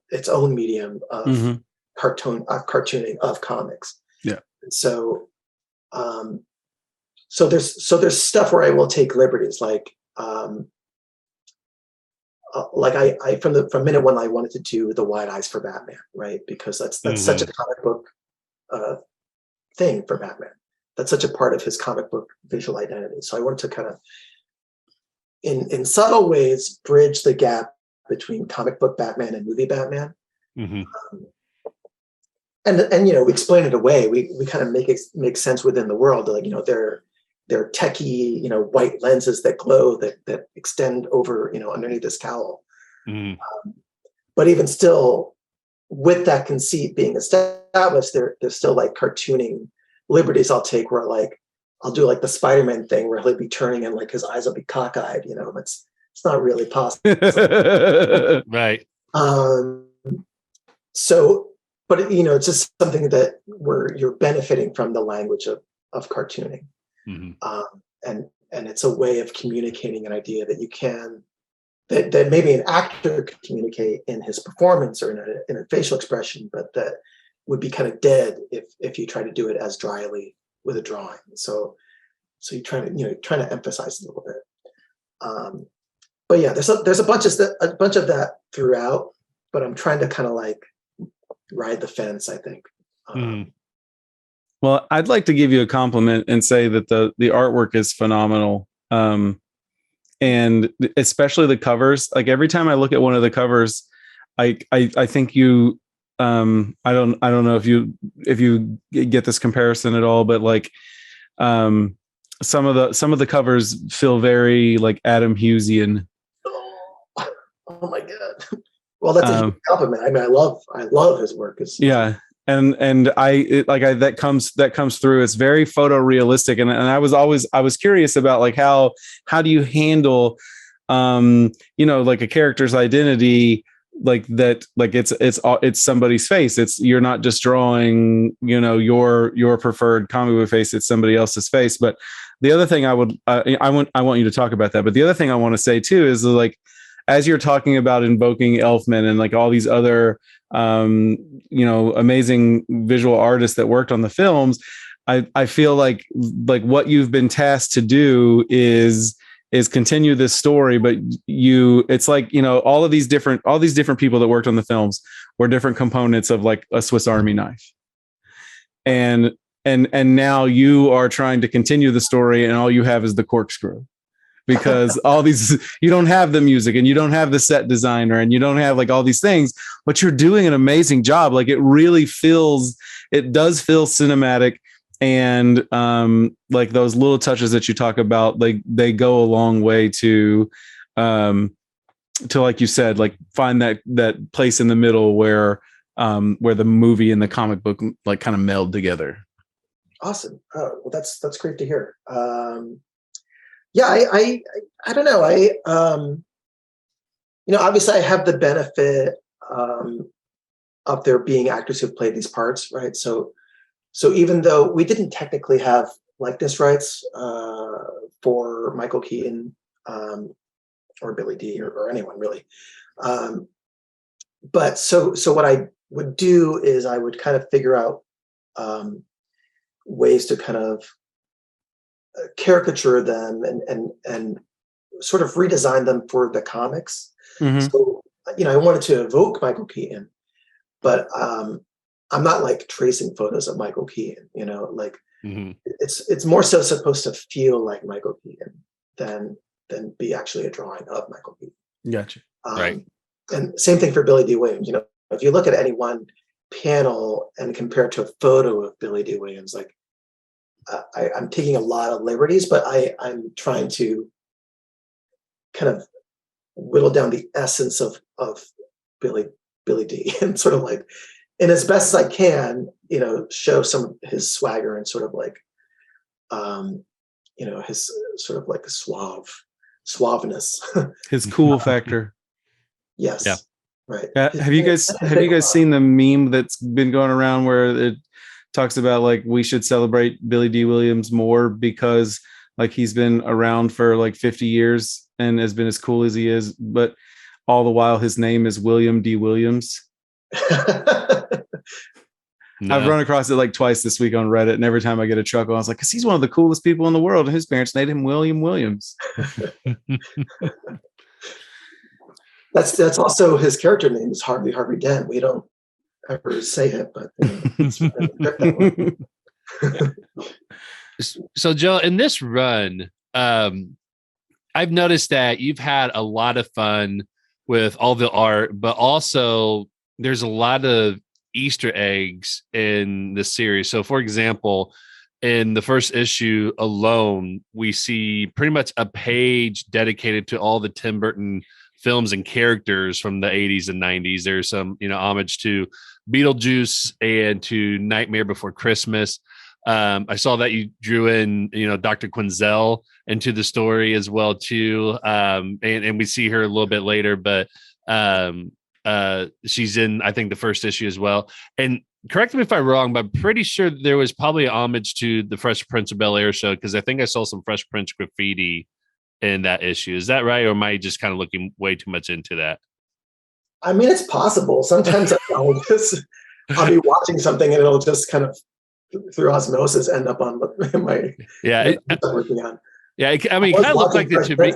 its own medium of cartooning of comics.
Yeah.
So there's stuff where I will take liberties, like I from minute 1 I wanted to do the wide eyes for Batman, right? Because that's such a comic book thing for Batman. That's such a part of his comic book visual identity. So I wanted to kind of, in subtle ways, bridge the gap between comic book Batman and movie Batman. And you know, we explain it away. We kind of make sense within the world. Like, you know, they're techie, you know, white lenses that glow that extend over, you know, underneath this cowl. But even still, with that conceit being established, there's still like cartooning liberties I'll take, where like I'll do like the Spider-Man thing where he'll be turning and like his eyes will be cockeyed. You know, it's not really possible.
Right.
So, but you know, it's just something that you're benefiting from the language of cartooning, and it's a way of communicating an idea that you can, that maybe an actor could communicate in his performance or in a facial expression, but that would be kind of dead if you try to do it as dryly with a drawing. So you try to emphasize it a little bit. But yeah, there's a bunch of that throughout, but I'm trying to kind of like ride the fence, I think.
Well, I'd like to give you a compliment and say that the artwork is phenomenal. And especially the covers. Like every time I look at one of the covers, I think you, I don't know if you get this comparison at all, but like some of the covers feel very like Adam Hughesian.
Oh my God. Well, that's a huge compliment. I mean, I love his work.
Yeah. And that comes through. It's very photorealistic. And I was curious about like, how do you handle like a character's identity, like that, like it's somebody's face. You're not just drawing, your preferred comic book face. It's somebody else's face. But the other thing I want you to talk about that. But the other thing I want to say too is like, as you're talking about invoking Elfman and like all these other, amazing visual artists that worked on the films, I feel like what you've been tasked to do is continue this story, but it's like, all these different people that worked on the films were different components of like a Swiss Army knife. And now you are trying to continue the story, and all you have is the corkscrew, because you don't have the music, and you don't have the set designer, and you don't have like all these things, but you're doing an amazing job. Like it does feel cinematic. And like those little touches that you talk about, like they go a long way to like you said, like find that place in the middle where the movie and the comic book like kind of meld together.
Awesome. Oh, well, that's great to hear. Yeah, I don't know. Obviously I have the benefit of there being actors who've played these parts, right? So even though we didn't technically have likeness rights for Michael Keaton or Billy Dee or anyone really, but so what I would do is I would kind of figure out ways to kind of caricature them and sort of redesign them for the comics. Mm-hmm. So I wanted to evoke Michael Keaton, but I'm not like tracing photos of Michael Keaton, like mm-hmm. it's more so supposed to feel like Michael Keaton than be actually a drawing of Michael Keaton.
Gotcha.
Right.
And same thing for Billy Dee Williams. If you look at any one panel and compare it to a photo of Billy Dee Williams, like I'm taking a lot of liberties, but I'm trying to kind of whittle down the essence of Billy Dee and sort of like, and as best as I can, show some of his swagger and sort of like, his sort of like suaveness,
his cool factor.
Yes.
Yeah.
Right.
Have you guys seen the meme that's been going around where it talks about like we should celebrate Billy Dee Williams more because like he's been around for like 50 years and has been as cool as he is, but all the while his name is William D. Williams. No. I've run across it like twice this week on Reddit, and every time I get a chuckle, I was like, because he's one of the coolest people in the world, and his parents named him William Williams.
That's also his character name is Harvey Dent. We don't ever say it, but
So Joe, in this run, I've noticed that you've had a lot of fun with all the art, but also there's a lot of Easter eggs in the series. So for example, in the first issue alone, we see pretty much a page dedicated to all the Tim Burton films and characters from the 80s and 90s. There's some, homage to Beetlejuice and to Nightmare Before Christmas. I saw that you drew in, Dr. Quinzel into the story as well too. And we see her a little bit later, but she's in, I think, the first issue as well. And correct me if I'm wrong, but I'm pretty sure there was probably an homage to the Fresh Prince of Bel-Air show, because I think I saw some Fresh Prince graffiti in that issue. Is that right? Or am I just kind of looking way too much into that?
I mean, it's possible. Sometimes I'll be watching something and it'll just kind of through osmosis end up on my working on.
Yeah, I mean, it kind of looked like it to me.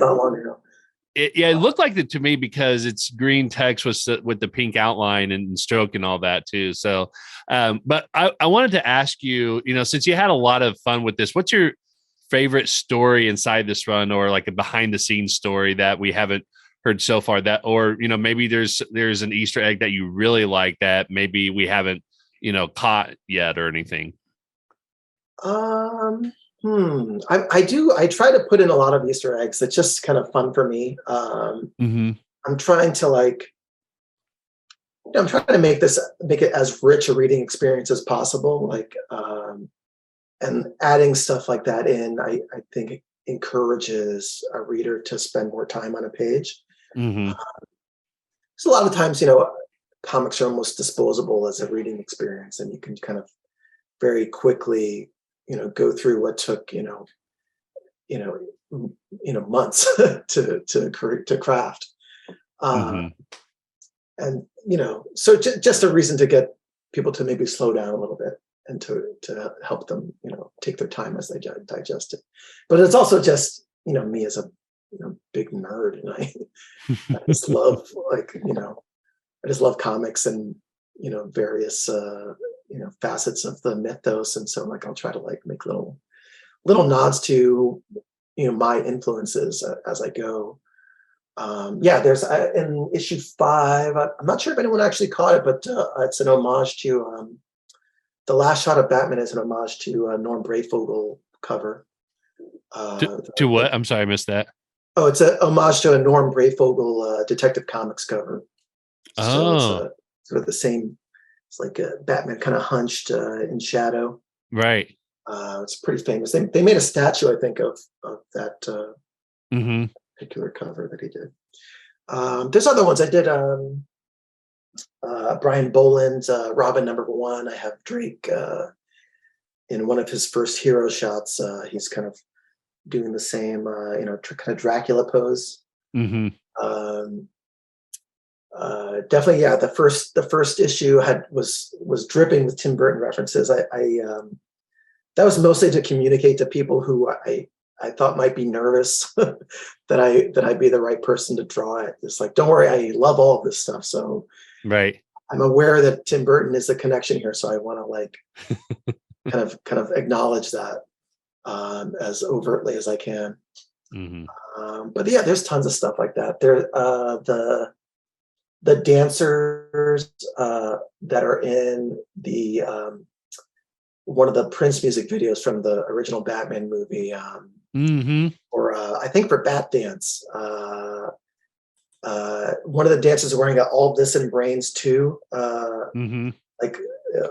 It looked like it to me because it's green text with the pink outline and stroke and all that too. So, but I wanted to ask you, since you had a lot of fun with this, what's your favorite story inside this run, or like a behind the scenes story that we haven't heard so far, that, or, maybe there's an Easter egg that you really like that maybe we haven't, caught yet or anything?
I try to put in a lot of Easter eggs. It's just kind of fun for me. I'm trying to make it as rich a reading experience as possible. And adding stuff like that in, I think encourages a reader to spend more time on a page.
Mm-hmm.
So a lot of times, comics are almost disposable as a reading experience, and you can kind of very quickly, go through what took, months to craft. And, so just a reason to get people to maybe slow down a little bit and to help them, take their time as they digest it. But it's also just, me as a, big nerd, and I just love I just love comics and, various, facets of the mythos. And so I'll try to make little nods to, my influences as I go. There's in issue 5, I'm not sure if anyone actually caught it, but it's an homage to the last shot of Batman is an homage to Norm Brayfogle cover.
To what? I'm sorry, I missed that.
Oh, it's a homage to a Norm Brayfogle Detective Comics cover. So it's sort of the same. It's like a Batman kind of hunched in shadow.
Right.
It's pretty famous. They made a statue, I think, of that particular cover that he did. There's other ones. I did Brian Boland's Robin #1. I have Drake in one of his first hero shots. He's kind of doing the same, kind of Dracula pose. Definitely, yeah. The first issue was dripping with Tim Burton references. That was mostly to communicate to people who I thought might be nervous that I'd be the right person to draw it. It's like, don't worry, I love all of this stuff. So
right,
I'm aware that Tim Burton is the connection here. So I want to kind of acknowledge that as overtly as I can. But yeah, there's tons of stuff like that. There, the dancers that are in the one of the Prince music videos from the original Batman movie, or I think for Bat Dance, one of the dancers is wearing all this in Brains too,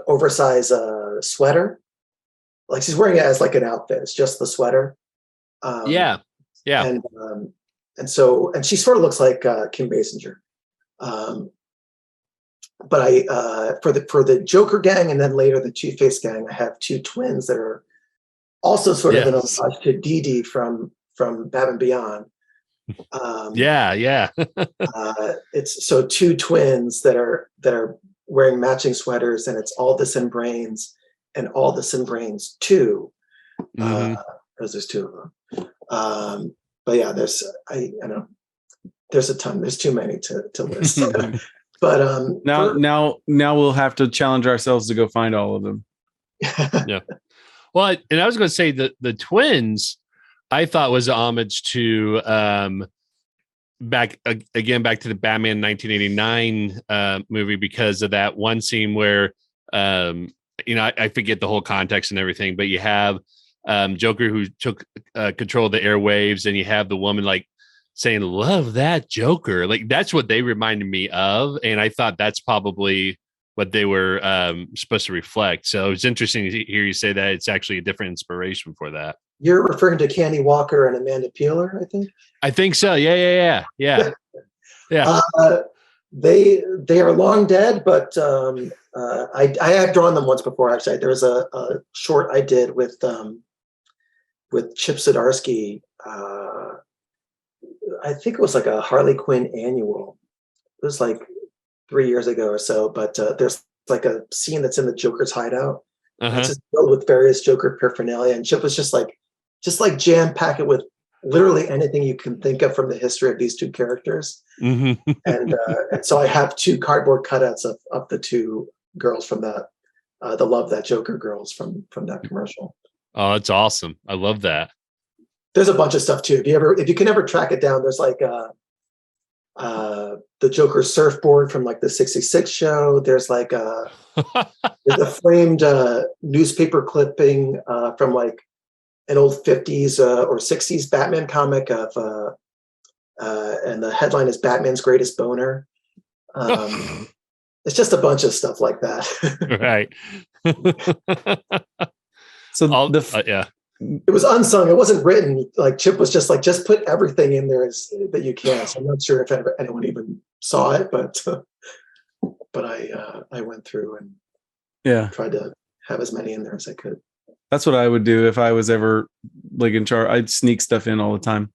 oversized sweater. Like she's wearing it as like an outfit. It's just the sweater.
Yeah.
And she sort of looks like Kim Basinger. But for the Joker gang and then later the Two-Face gang, I have 2 twins that are also sort of an homage to Dee Dee from Batman Beyond. It's so 2 twins that are wearing matching sweaters, and it's All This in Brains and All This in Brains 2. Because there's 2 of them. But yeah, there's there's a ton. There's too many to list. But
now we'll have to challenge ourselves to go find all of them.
Yeah. Well, and I was going to say that the twins, I thought was a homage to back to the Batman 1989 movie, because of that one scene where I forget the whole context and everything, but you have Joker who took control of the airwaves, and you have the woman saying, "Love that Joker." Like that's what they reminded me of, and I thought that's probably what they were supposed to reflect. So it's interesting to hear you say that it's actually a different inspiration for that.
You're referring to Candy Walker and Amanda Peeler, I think.
I think so. Yeah.
They are long dead, but I had drawn them once before. Actually, there was a short I did with Chip Zdarsky. I think it was like a Harley Quinn annual. It was like 3 years ago or so, but there's like a scene that's in the Joker's hideout. It's just filled with various Joker paraphernalia, and Chip was just like jam pack it with literally anything you can think of from the history of these 2 characters. And so I have 2 cardboard cutouts of the 2 girls from that, the Love That Joker girls from that commercial.
Oh, that's awesome. I love that.
There's a bunch of stuff too. If you can ever track it down, there's like the Joker surfboard from like the 66 show. There's like there's a framed newspaper clipping from like an old 50s or 60s Batman comic of and the headline is Batman's Greatest Boner. It's just a bunch of stuff like that.
Right.
So
it was unsung. It wasn't written. Like Chip was just like, just put everything in there that you can. So I'm not sure if anyone even saw it, but I went through and tried to have as many in there as I could.
That's what I would do if I was ever like in charge. I'd sneak stuff in all the time.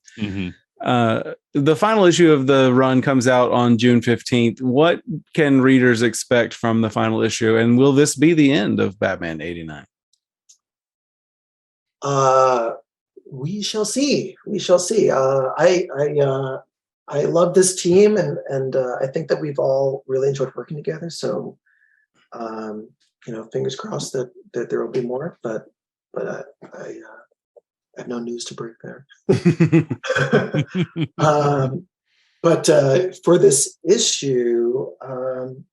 The final issue of the run comes out on June 15th. What can readers expect from the final issue? And will this be the end of Batman 89?
We shall see. We shall see. I love this team, and I think that we've all really enjoyed working together. So, fingers crossed that there will be more. But I have no news to break there. But for this issue, I'm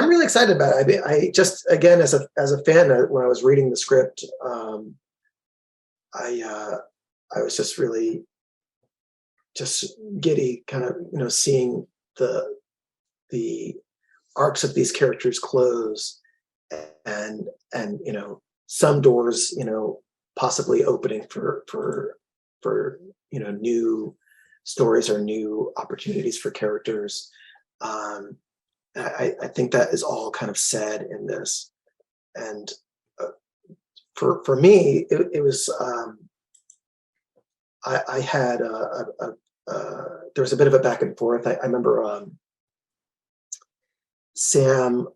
really excited about it. I mean, I just, again, as a fan, when I was reading the script, I was just really just giddy, kind of, seeing the arcs of these characters close, and some doors, possibly opening for new stories or new opportunities for characters. I think that is all kind of said in this, and for me, it was I had there was a bit of a back and forth. I remember Sam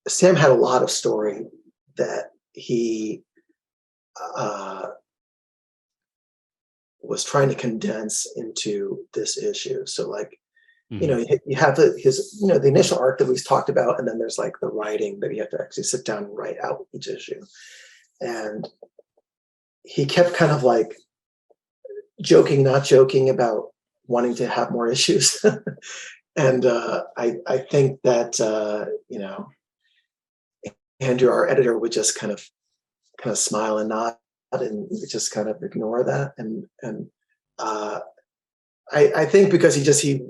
had a lot of story that he was trying to condense into this issue. So like, you have his the initial arc that we've talked about, and then there's like the writing that you have to actually sit down and write out each issue. And he kept kind of like joking, not joking, about wanting to have more issues. And I think that Andrew, our editor, would just kind of smile and nod and just kind of ignore that. And I think because he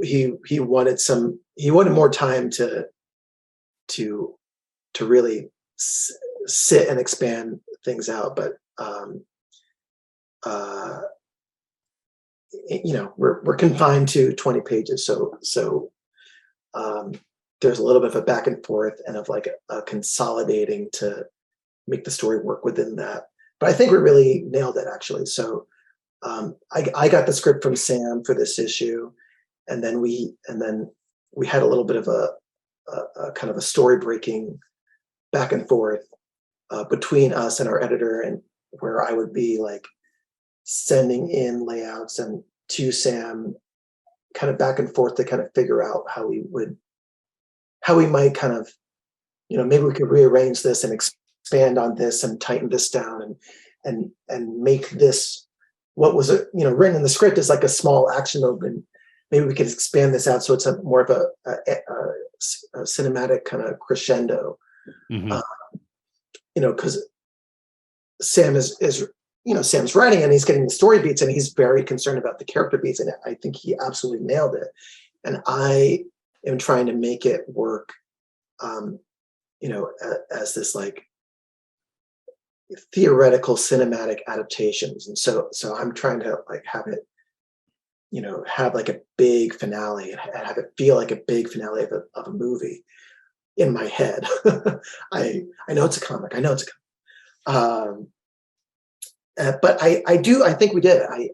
wanted more time to really sit and expand things out. But we're confined to 20 pages, so there's a little bit of a back and forth and of like a consolidating to make the story work within that. But I think we really nailed it, actually. So I got the script from Sam for this issue, and then we had a little bit of a kind of a story breaking back and forth between us and our editor, and where I would be like sending in layouts and to Sam, kind of back and forth to kind of figure out how we might kind of, maybe we could rearrange this and expand on this and tighten this down and make this, what was written in the script is like a small action movement. Maybe we could expand this out so it's more of a cinematic kind of crescendo. Because Sam is Sam's writing and he's getting the story beats and he's very concerned about the character beats, and I think he absolutely nailed it. And I am trying to make it work, as this like theoretical cinematic adaptations. And so I'm trying to like have it, have like a big finale and have it feel like a big finale of a movie in my head. I know it's a comic. But I think we did. I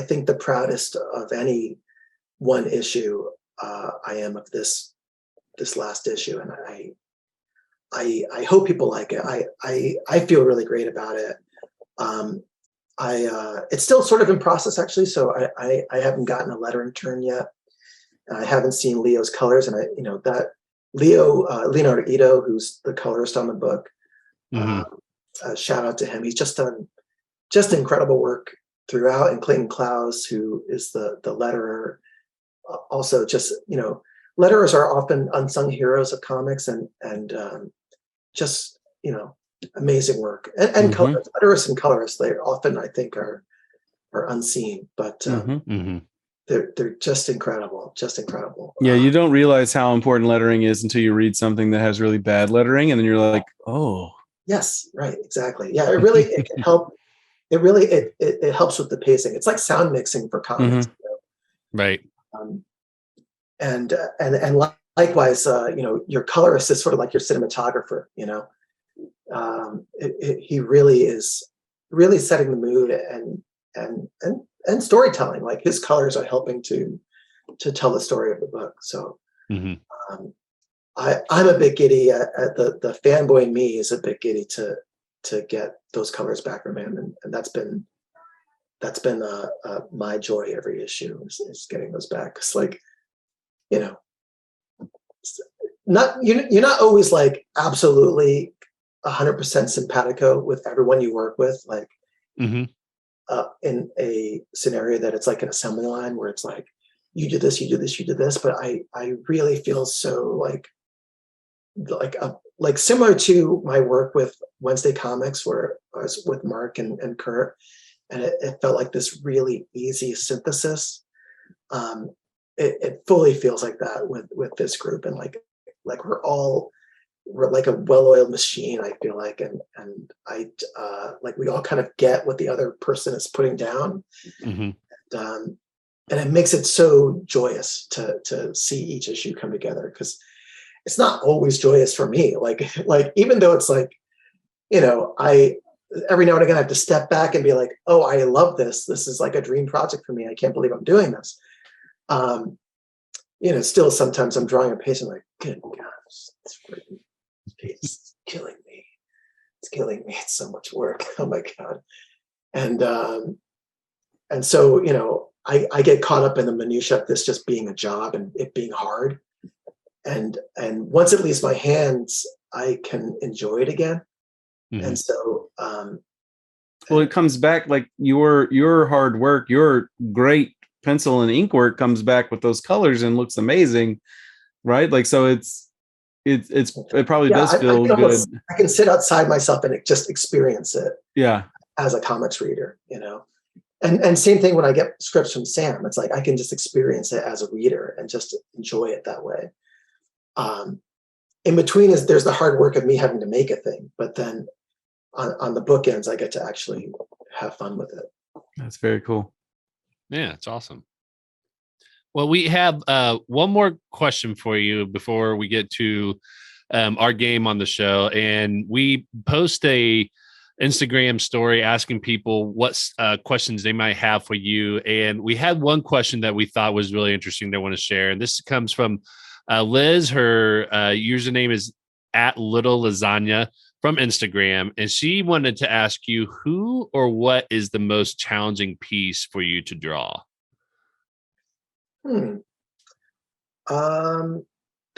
think the proudest of any one issue I am of this last issue, and I hope people like it. I feel really great about it. It's still sort of in process, actually. So I haven't gotten a letter in turn yet, and I haven't seen Leo's colors. And that Leonardo Ito, who's the colorist on the book. Shout out to him. He's just done incredible work throughout. And Clayton Klaus, who is the letterer, also just, letterers are often unsung heroes of comics, and just, amazing work. And colorists, letterers and colorists, they often, I think, are unseen, but they're just incredible.
Yeah, you don't realize how important lettering is until you read something that has really bad lettering, and then you're like, oh,
Yes, right, exactly. Yeah, it really it can help. It really it helps with the pacing. It's like sound mixing for comics.
Right.
Um, and likewise, your colorist is sort of like your cinematographer. He really is really setting the mood and storytelling. Like his colors are helping to tell the story of the book. So
Mm-hmm.
I'm a bit giddy. The fanboy in me is a bit giddy to get those colors back from him, and that's been my joy every issue is getting those back. It's like, you're not always like absolutely 100% simpatico with everyone you work with, like
Mm-hmm.
in a scenario that it's like an assembly line where it's like you do this, you do this, you do this, but I really feel so like similar to my work with Wednesday Comics, where I was with Mark and Kurt, and it felt like this really easy synthesis. It fully feels like that with this group, and like we're like a well-oiled machine, I feel like, and I like we all kind of get what the other person is putting down, and it makes it so joyous to see each issue come together, because it's not always joyous for me. Like even though it's like, I every now and again I have to step back and be like, oh, I love this. This is like a dream project for me. I can't believe I'm doing this. Still sometimes I'm drawing a page and I'm like, good gosh, this page is killing me. It's killing me. It's so much work. Oh my God. And so, I get caught up in the minutia of this just being a job and it being hard. And once it leaves my hands, I can enjoy it again.
Mm-hmm.
And so,
well, it comes back like your hard work, your great pencil and ink work comes back with those colors and looks amazing, right? Like, so it probably does feel good.
I can sit outside myself and just experience it.
Yeah. As
a comics reader, and same thing when I get scripts from Sam. It's like I can just experience it as a reader and just enjoy it that way. In between there's the hard work of me having to make a thing, but then on the bookends, I get to actually have fun with it.
That's very cool.
Yeah, it's awesome. Well, we have one more question for you before we get to our game on the show, and we post a Instagram story asking people what questions they might have for you. And we had one question that we thought was really interesting they want to share. And this comes from Liz. Her username is @LittleLasagna from Instagram. And she wanted to ask you, who or what is the most challenging piece for you to draw?
The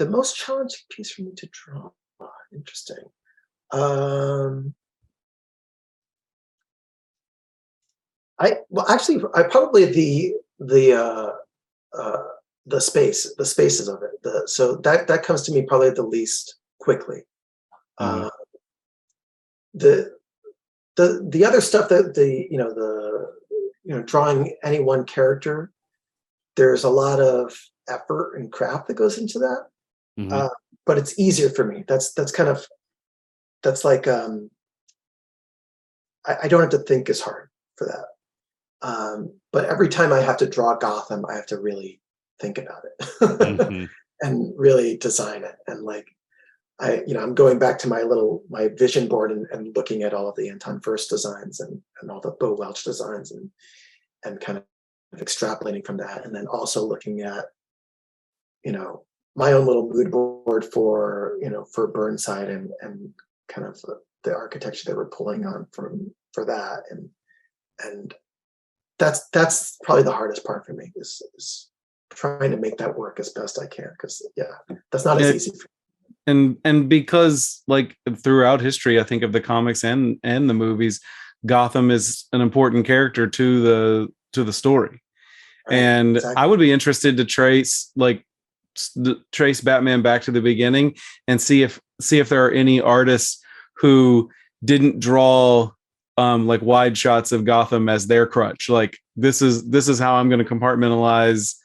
most challenging piece for me to draw. Interesting. I probably the spaces of it. So that comes to me probably the least quickly.
Mm-hmm.
The other stuff that drawing any one character, there's a lot of effort and craft that goes into that.
Mm-hmm.
But it's easier for me. That's like I don't have to think as hard for that. But every time I have to draw Gotham, I have to really think about it
Mm-hmm.
and really design it. And like, I'm going back to my vision board and looking at all of the Anton Furst designs and all the Bo Welch designs and kind of extrapolating from that. And then also looking at, my own little mood board for Burnside and kind of the architecture that we're pulling on for that. And that's probably the hardest part for me is trying to make that work as best I can. Cause that's not as easy for me.
And because like throughout history, I think of the comics and the movies, Gotham is an important character to the story. Right, and exactly. I would be interested to trace Batman back to the beginning and see if there are any artists who didn't draw like wide shots of Gotham as their crutch. Like this is how I'm going to compartmentalize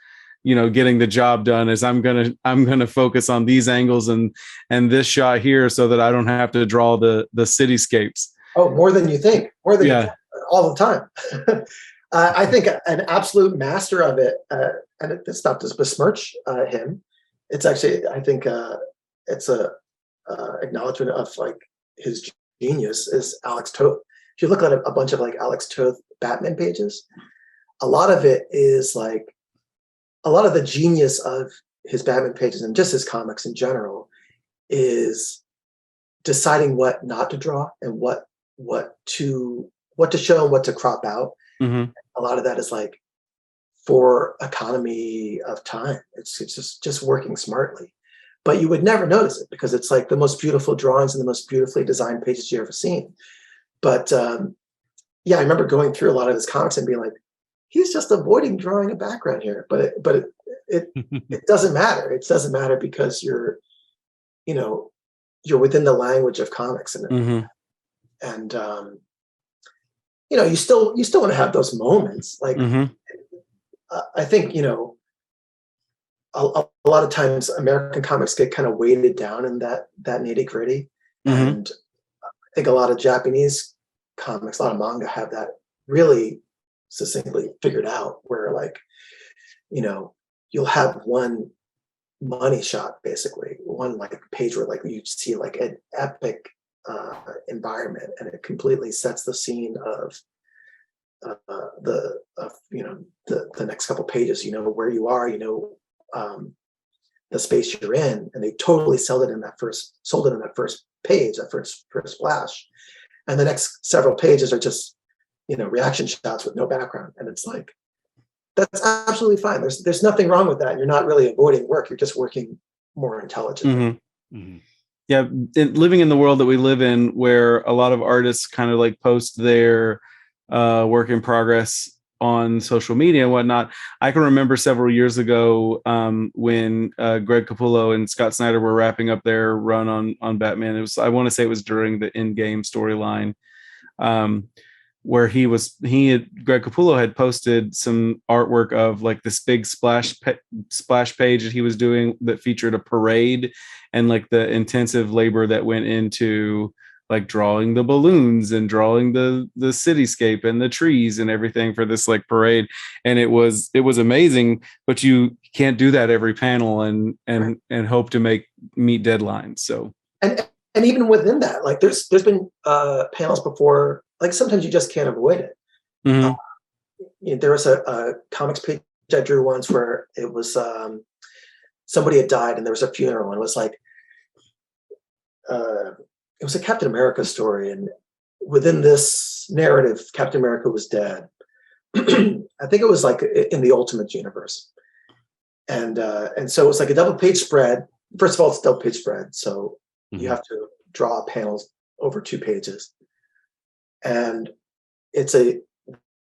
getting the job done is I'm gonna focus on these angles and this shot here so that I don't have to draw the cityscapes.
Oh, more than you think. More than you think, all the time. I think an absolute master of it, and it's not to besmirch him. It's actually, I think, it's a acknowledgement of like his genius is Alex Toth. If you look at a bunch of like Alex Toth Batman pages, a lot of it is like a lot of the genius of his Batman pages and just his comics in general is deciding what not to draw and what to show and what to crop out.
Mm-hmm.
A lot of that is like for economy of time. It's just working smartly. But you would never notice it because it's like the most beautiful drawings and the most beautifully designed pages you've ever seen. But yeah, I remember going through a lot of his comics and being like, he's just avoiding drawing a background here. But it doesn't matter. It doesn't matter because you're within the language of comics and you still want to have those moments. Like I think a lot of times American comics get kind of weighted down in that nitty gritty, and I think a lot of Japanese comics, a lot of manga have that really succinctly figured out. Where like you'll have one money shot, basically one like page where like you see like an epic environment, and it completely sets the scene of the next couple pages. Where you are, the space you're in, and they totally sold it in that first page, that first splash, and the next several pages are just reaction shots with no background, and it's like that's absolutely fine. There's nothing wrong with that. You're not really avoiding work. You're just working more intelligently.
Yeah, living in the world that we live in, where a lot of artists kind of like post their work in progress on social media and whatnot. I can remember several years ago when Greg Capullo and Scott Snyder were wrapping up their run on Batman. I want to say it was during the in-game storyline, where Greg Capullo had posted some artwork of like this big splash page that he was doing that featured a parade and like the intensive labor that went into like drawing the balloons and drawing the cityscape and the trees and everything for this like parade. And it was amazing, but you can't do that every panel and hope to meet deadlines. So, and
even within that, like there's been panels before, like sometimes you just can't avoid it. There was a comics page I drew once where it was somebody had died and there was a funeral, and it was like it was a Captain America story, and within this narrative, Captain America was dead. I think it was like in the Ultimate Universe, and so it was like a double page spread. First of all, it's a double page spread, so you have to draw panels over 2 pages, and it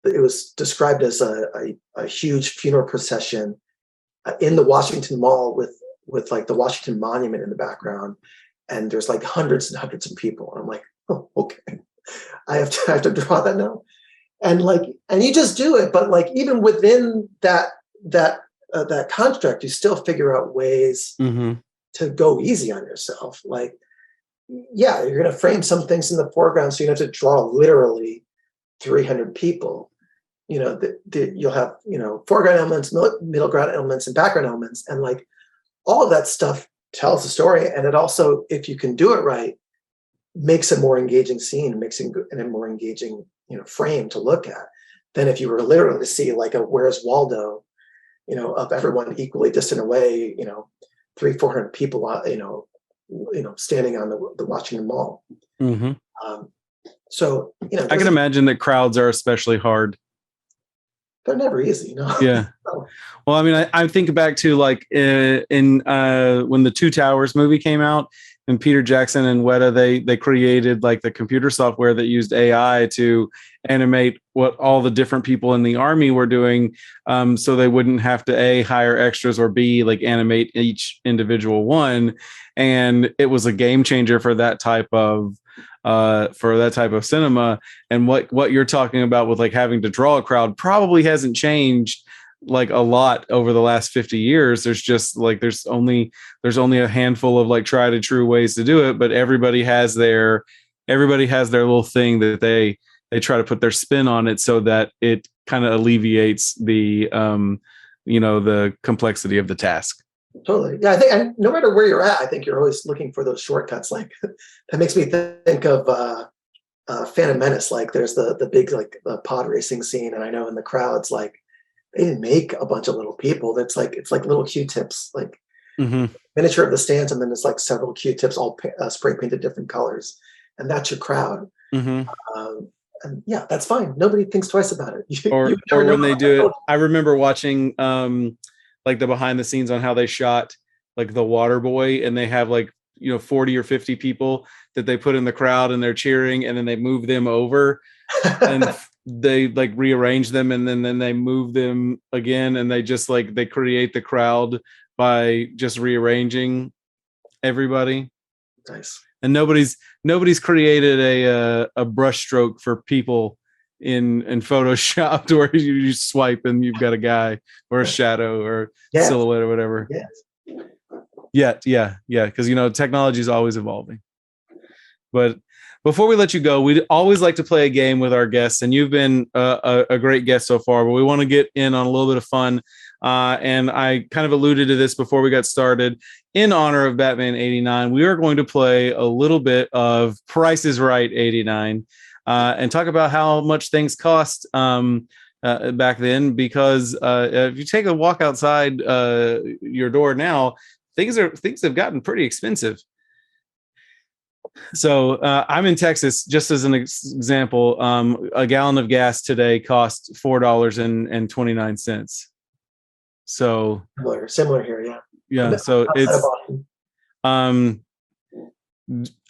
was described as a huge funeral procession in the Washington Mall with like the Washington Monument in the background. And there's like hundreds and hundreds of people. And I'm like, oh, okay. I have to draw that now. And you just do it. But like, even within that construct, you still figure out ways to go easy on yourself. Like, yeah, you're going to frame some things in the foreground, so you have to draw literally 300 people. You'll have, foreground elements, middle ground elements, and background elements. And like all of that stuff tells the story, and it also, if you can do it right, makes a more engaging scene, makes it a more engaging frame to look at than if you were literally to see like a Where's Waldo, of everyone equally distant away, 300-400 people, standing on the Washington Mall. So
I can imagine that crowds are especially hard.
They're never easy,
Yeah. Well, I mean, I think back to like in when the Two Towers movie came out, and Peter Jackson and Weta, they created like the computer software that used AI to animate what all the different people in the army were doing, so they wouldn't have to hire extras or like animate each individual one. And it was a game changer for that type of cinema. And what you're talking about with like having to draw a crowd probably hasn't changed like a lot over the last 50 years. There's just like there's only a handful of like tried and true ways to do it, but everybody has their little thing that they try to put their spin on it so that it kind of alleviates the the complexity of the task.
Totally. Yeah, I think, and no matter where you're at, I think you're always looking for those shortcuts. Like that makes me think of Phantom Menace. Like there's the big like the pod racing scene, and I know in the crowds, like they didn't make a bunch of little people. It's like little Q-tips, like miniature of the stands, and then there's like several Q-tips all spray painted different colors, and that's your crowd. And yeah, that's fine. Nobody thinks twice about it.
Or when they do it, I remember watching like the behind the scenes on how they shot like the Water Boy, and they have like 40 or 50 people that they put in the crowd and they're cheering, and then they move them over and they like rearrange them, and then they move them again, and they just like they create the crowd by just rearranging everybody.
Nice.
And nobody's created a brush stroke for people in Photoshop to where you swipe and you've got a guy or a shadow or silhouette or whatever. Yeah. Because technology is always evolving. But before we let you go, we'd always like to play a game with our guests, and you've been a great guest so far. But we want to get in on a little bit of fun, and I kind of alluded to this before we got started. In honor of Batman '89, we are going to play a little bit of Price is Right '89. And talk about how much things cost back then, because if you take a walk outside your door now, things have gotten pretty expensive. So I'm in Texas, just as an example. A gallon of gas today cost $4.29. So
similar here,
yeah. So it's and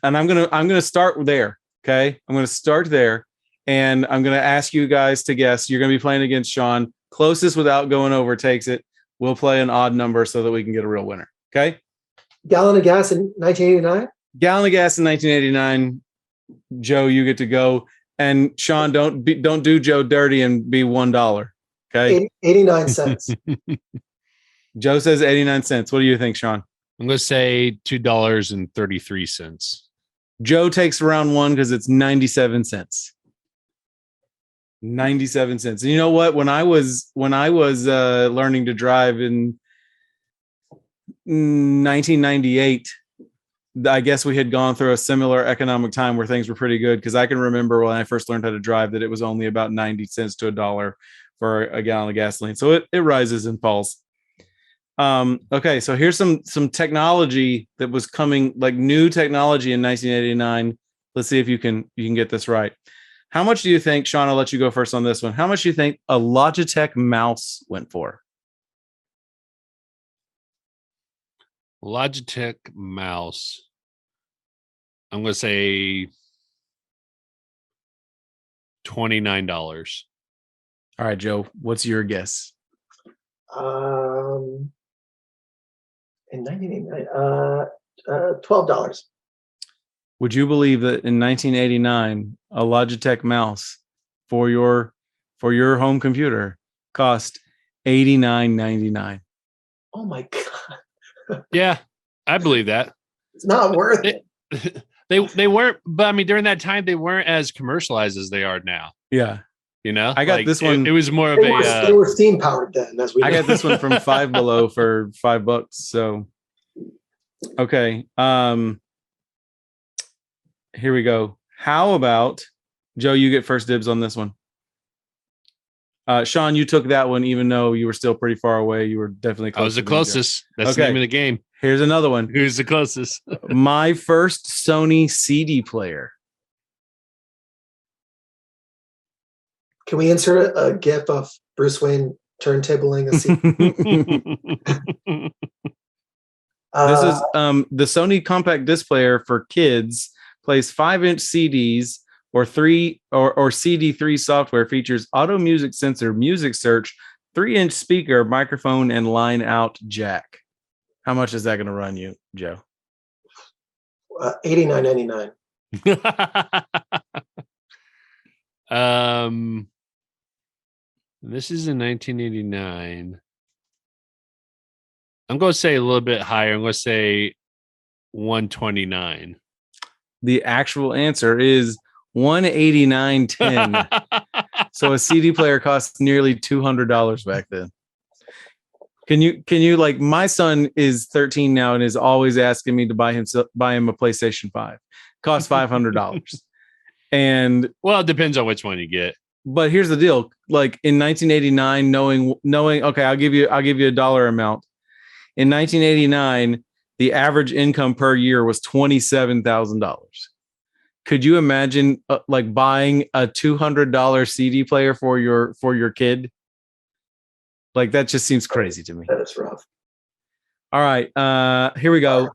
I'm gonna start there. Okay, I'm going to start there, and I'm going to ask you guys to guess. You're going to be playing against Sean. Closest without going over takes it. We'll play an odd number so that we can get a real winner. Okay?
Gallon of gas in 1989?
Gallon of gas in 1989. Joe, you get to go. And Sean, don't do Joe dirty and be $1. Okay?
89 cents.
Joe says 89 cents. What do you think, Sean?
I'm going to say $2.33.
Joe takes round one because it's 97 cents. 97 cents. And you know what? When I was learning to drive in 1998, I guess we had gone through a similar economic time where things were pretty good, because I can remember when I first learned how to drive that it was only about 90 cents to $1 for a gallon of gasoline. So it rises and falls. Okay, so here's some technology that was coming, like new technology in 1989. Let's see if you can get this right. How much do you think, Sean, I'll let you go first on this one. How much do you think a Logitech mouse went for?
Logitech mouse. I'm going to say $29.
All right, Joe, what's your guess?
In 1989, $12.
Would you believe that in 1989, a Logitech mouse for your home computer cost $89.99?
Oh my God.
Yeah, I believe that.
It's not worth it.
They weren't, but I mean, during that time, they weren't as commercialized as they are now.
Yeah.
I got
this one.
It was more of
they were steam powered then, as we know.
I got this one from Five Below for $5. So, okay. Here we go. How about Joe? You get first dibs on this one. Sean, you took that one, even though you were still pretty far away. You were definitely close.
I was the closest. That's the name of the game.
Here's another one.
Who's the closest?
My first Sony CD player.
Can we insert a GIF of Bruce Wayne turntabling a CD?
This is the Sony compact disc player for kids. Plays 5-inch CDs or CD3 software. Features auto music sensor, music search, 3-inch speaker, microphone, and line out jack. How much is that going to run you, Joe?
$89.99.
This is in 1989. I'm going to say a little bit higher. I'm going to say 129.
The actual answer is 189.10. So a CD player cost nearly $200 back then. Can you like, my son is 13 now and is always asking me to buy him a PlayStation 5. Costs $500. And
well, it depends on which one you get.
But here's the deal. Like in 1989, knowing okay, I'll give you a dollar amount. In 1989, the average income per year was $27,000. Could you imagine like buying a $200 CD player for your kid? Like, that just seems crazy to me.
That is rough.
All right, here we go.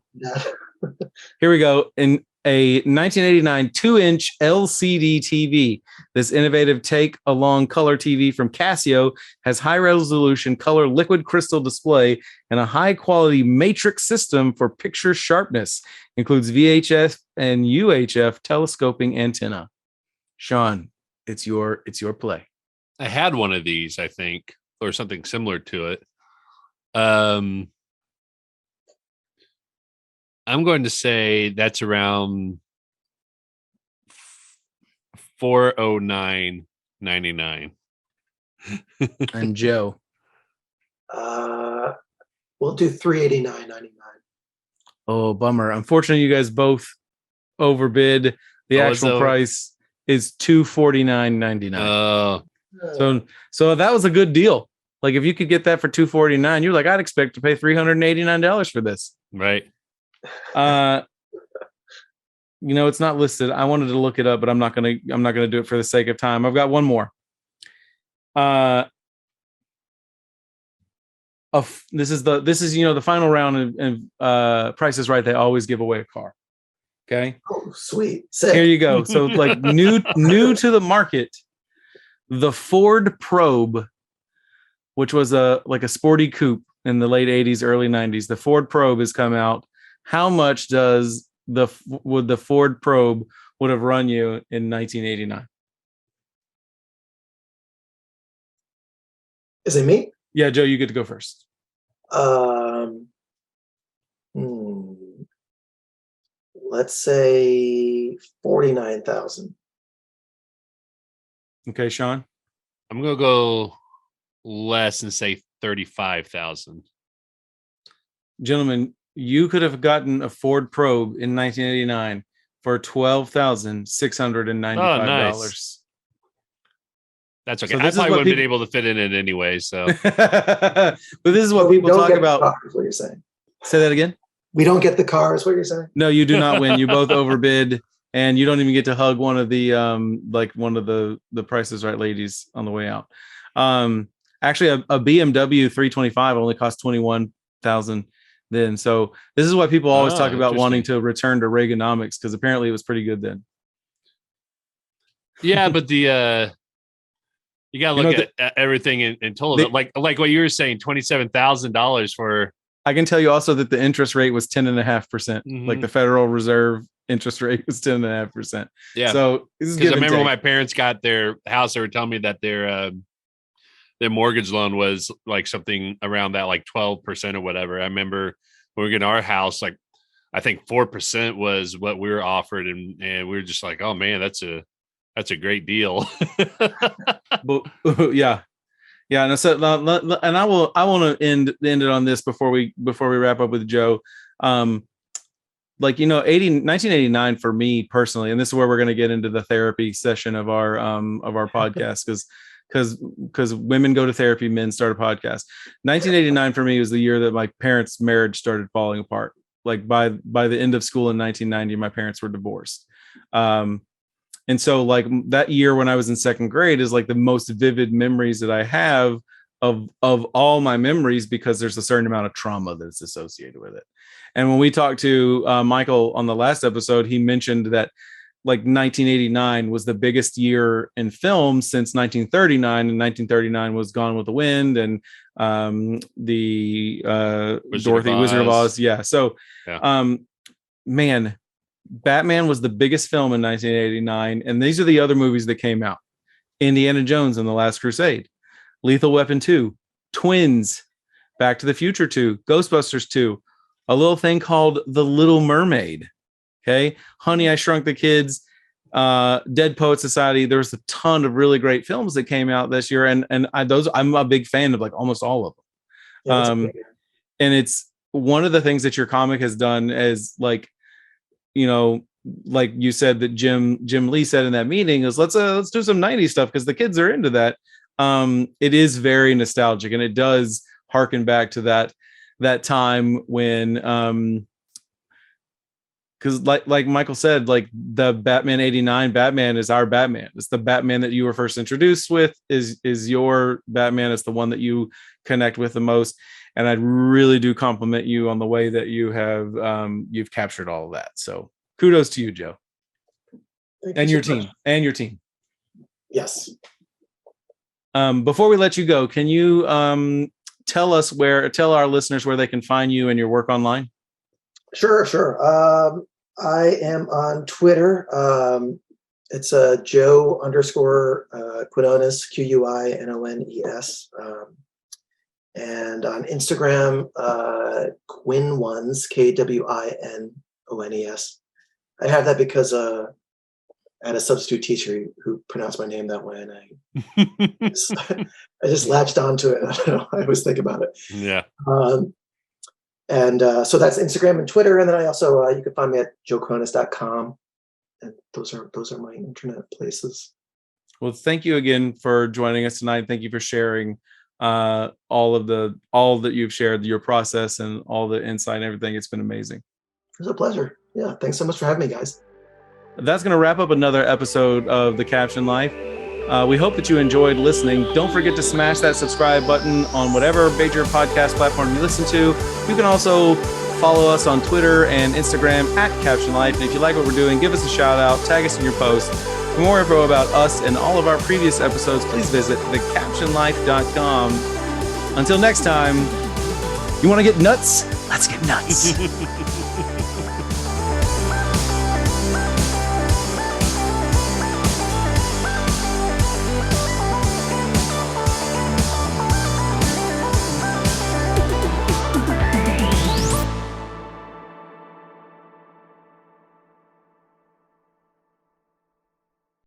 Here we go. In a 1989 2-inch LCD TV, this innovative take-along color TV from Casio has high-resolution color liquid crystal display and a high-quality matrix system for picture sharpness. Includes VHF and UHF telescoping antenna. Sean, it's your play.
I had one of these, I think, or something similar to it. I'm going to say that's around $409.99.
And Joe,
we'll do $389.99.
oh, bummer. Unfortunately, you guys both overbid. The actual price is $249.99. So that was a good deal. Like, if you could get that for $249, you're like, I'd expect to pay $389 for this.
Right.
It's not listed. I wanted to look it up, but I'm not gonna do it for the sake of time. I've got one more. This is the final round of Price is Right. They always give away a car. Okay.
Oh, sweet. Sick.
Here you go. So, like, new to the market, the Ford Probe, which was a sporty coupe in the late 80s, early 90s. The Ford Probe has come out. How much would the Ford Probe would have run you in 1989?
Is it me?
Yeah, Joe, you get to go first.
Let's say 49,000.
Okay, Sean.
I'm gonna go less and say 35,000.
Gentlemen, you could have gotten a Ford Probe in 1989 for $12,695.
Oh, nice. That's okay.
So
I probably wouldn't have been able to fit in it anyway. So,
but this is what people talk about.
Car, is what you're saying?
Say that again.
We don't get the car, is what you're saying?
No, you do not win. You both overbid, and you don't even get to hug one of the the Price is Right ladies on the way out. Actually, a BMW 325 only cost $21,000 then. So this is why people always talk about wanting to return to Reaganomics, because apparently it was pretty good then.
Yeah, but you got to look at everything in total. Like what you were saying, $27,000 for.
I can tell you also that the interest rate was 10.5%.
Mm-hmm.
Like the Federal Reserve interest rate was 10.5%.
Yeah.
So this is
because I remember when my parents got their house, they were telling me that their mortgage loan was like something around that, like 12% or whatever. I remember when we were getting our house, like I think 4% was what we were offered, and we were just like, oh man, that's a great deal.
But, yeah. No, so and I want to end it on this before we wrap up with Joe. 1989 for me personally, and this is where we're going to get into the therapy session of our podcast, because women go to therapy, men start a podcast. 1989 for me was the year that my parents' marriage started falling apart. Like by the end of school in 1990, my parents were divorced. And so like that year when I was in second grade is like the most vivid memories that I have of all my memories, because there's a certain amount of trauma that's associated with it. And when we talked to Michael on the last episode, he mentioned that like 1989 was the biggest year in film since 1939, and 1939 was Gone with the Wind and the Wizard of Oz. Yeah. So, man, Batman was the biggest film in 1989, and these are the other movies that came out: Indiana Jones and the Last Crusade, Lethal Weapon 2, Twins, Back to the Future 2, Ghostbusters 2, a little thing called The Little Mermaid. Okay. Honey, I Shrunk the Kids, Dead Poet Society. There was a ton of really great films that came out this year. And I'm a big fan of like almost all of them.
Yeah,
and it's one of the things that your comic has done is like, you know, like you said that Jim Lee said in that meeting is let's do some 90s stuff because the kids are into that. It is very nostalgic and it does harken back to that time when because like Michael said, like the Batman 89 Batman is our Batman. It's the Batman that you were first introduced with is your Batman. It's the one that you connect with the most. And I really do compliment you on the way that you have you've captured all of that. So kudos to you, Joe. And your team. And your team.
Yes.
Before we let you go, can you tell our listeners where they can find you and your work online?
Sure. I am on Twitter. It's Joe _ Quinones, Quinones. And on Instagram, Quinones, Kwinones. I have that because I had a substitute teacher who pronounced my name that way, and I just latched onto it. I don't know. I always think about it.
Yeah.
And so that's Instagram and Twitter, and then I also you can find me at joequinones.com, and those are my internet places.
Well, thank you again for joining us tonight. Thank you for sharing all that you've shared, your process and all the insight and everything. It's been amazing.
It was a pleasure. Yeah, thanks so much for having me, guys.
That's going to wrap up another episode of The Captioned Life. We hope that you enjoyed listening. Don't forget to smash that subscribe button on whatever major podcast platform you listen to. You can also follow us on Twitter and Instagram at Captioned Life. And if you like what we're doing, give us a shout out, tag us in your post. For more info about us and all of our previous episodes, please visit thecaptionedlife.com. Until next time, you want to get nuts? Let's get nuts.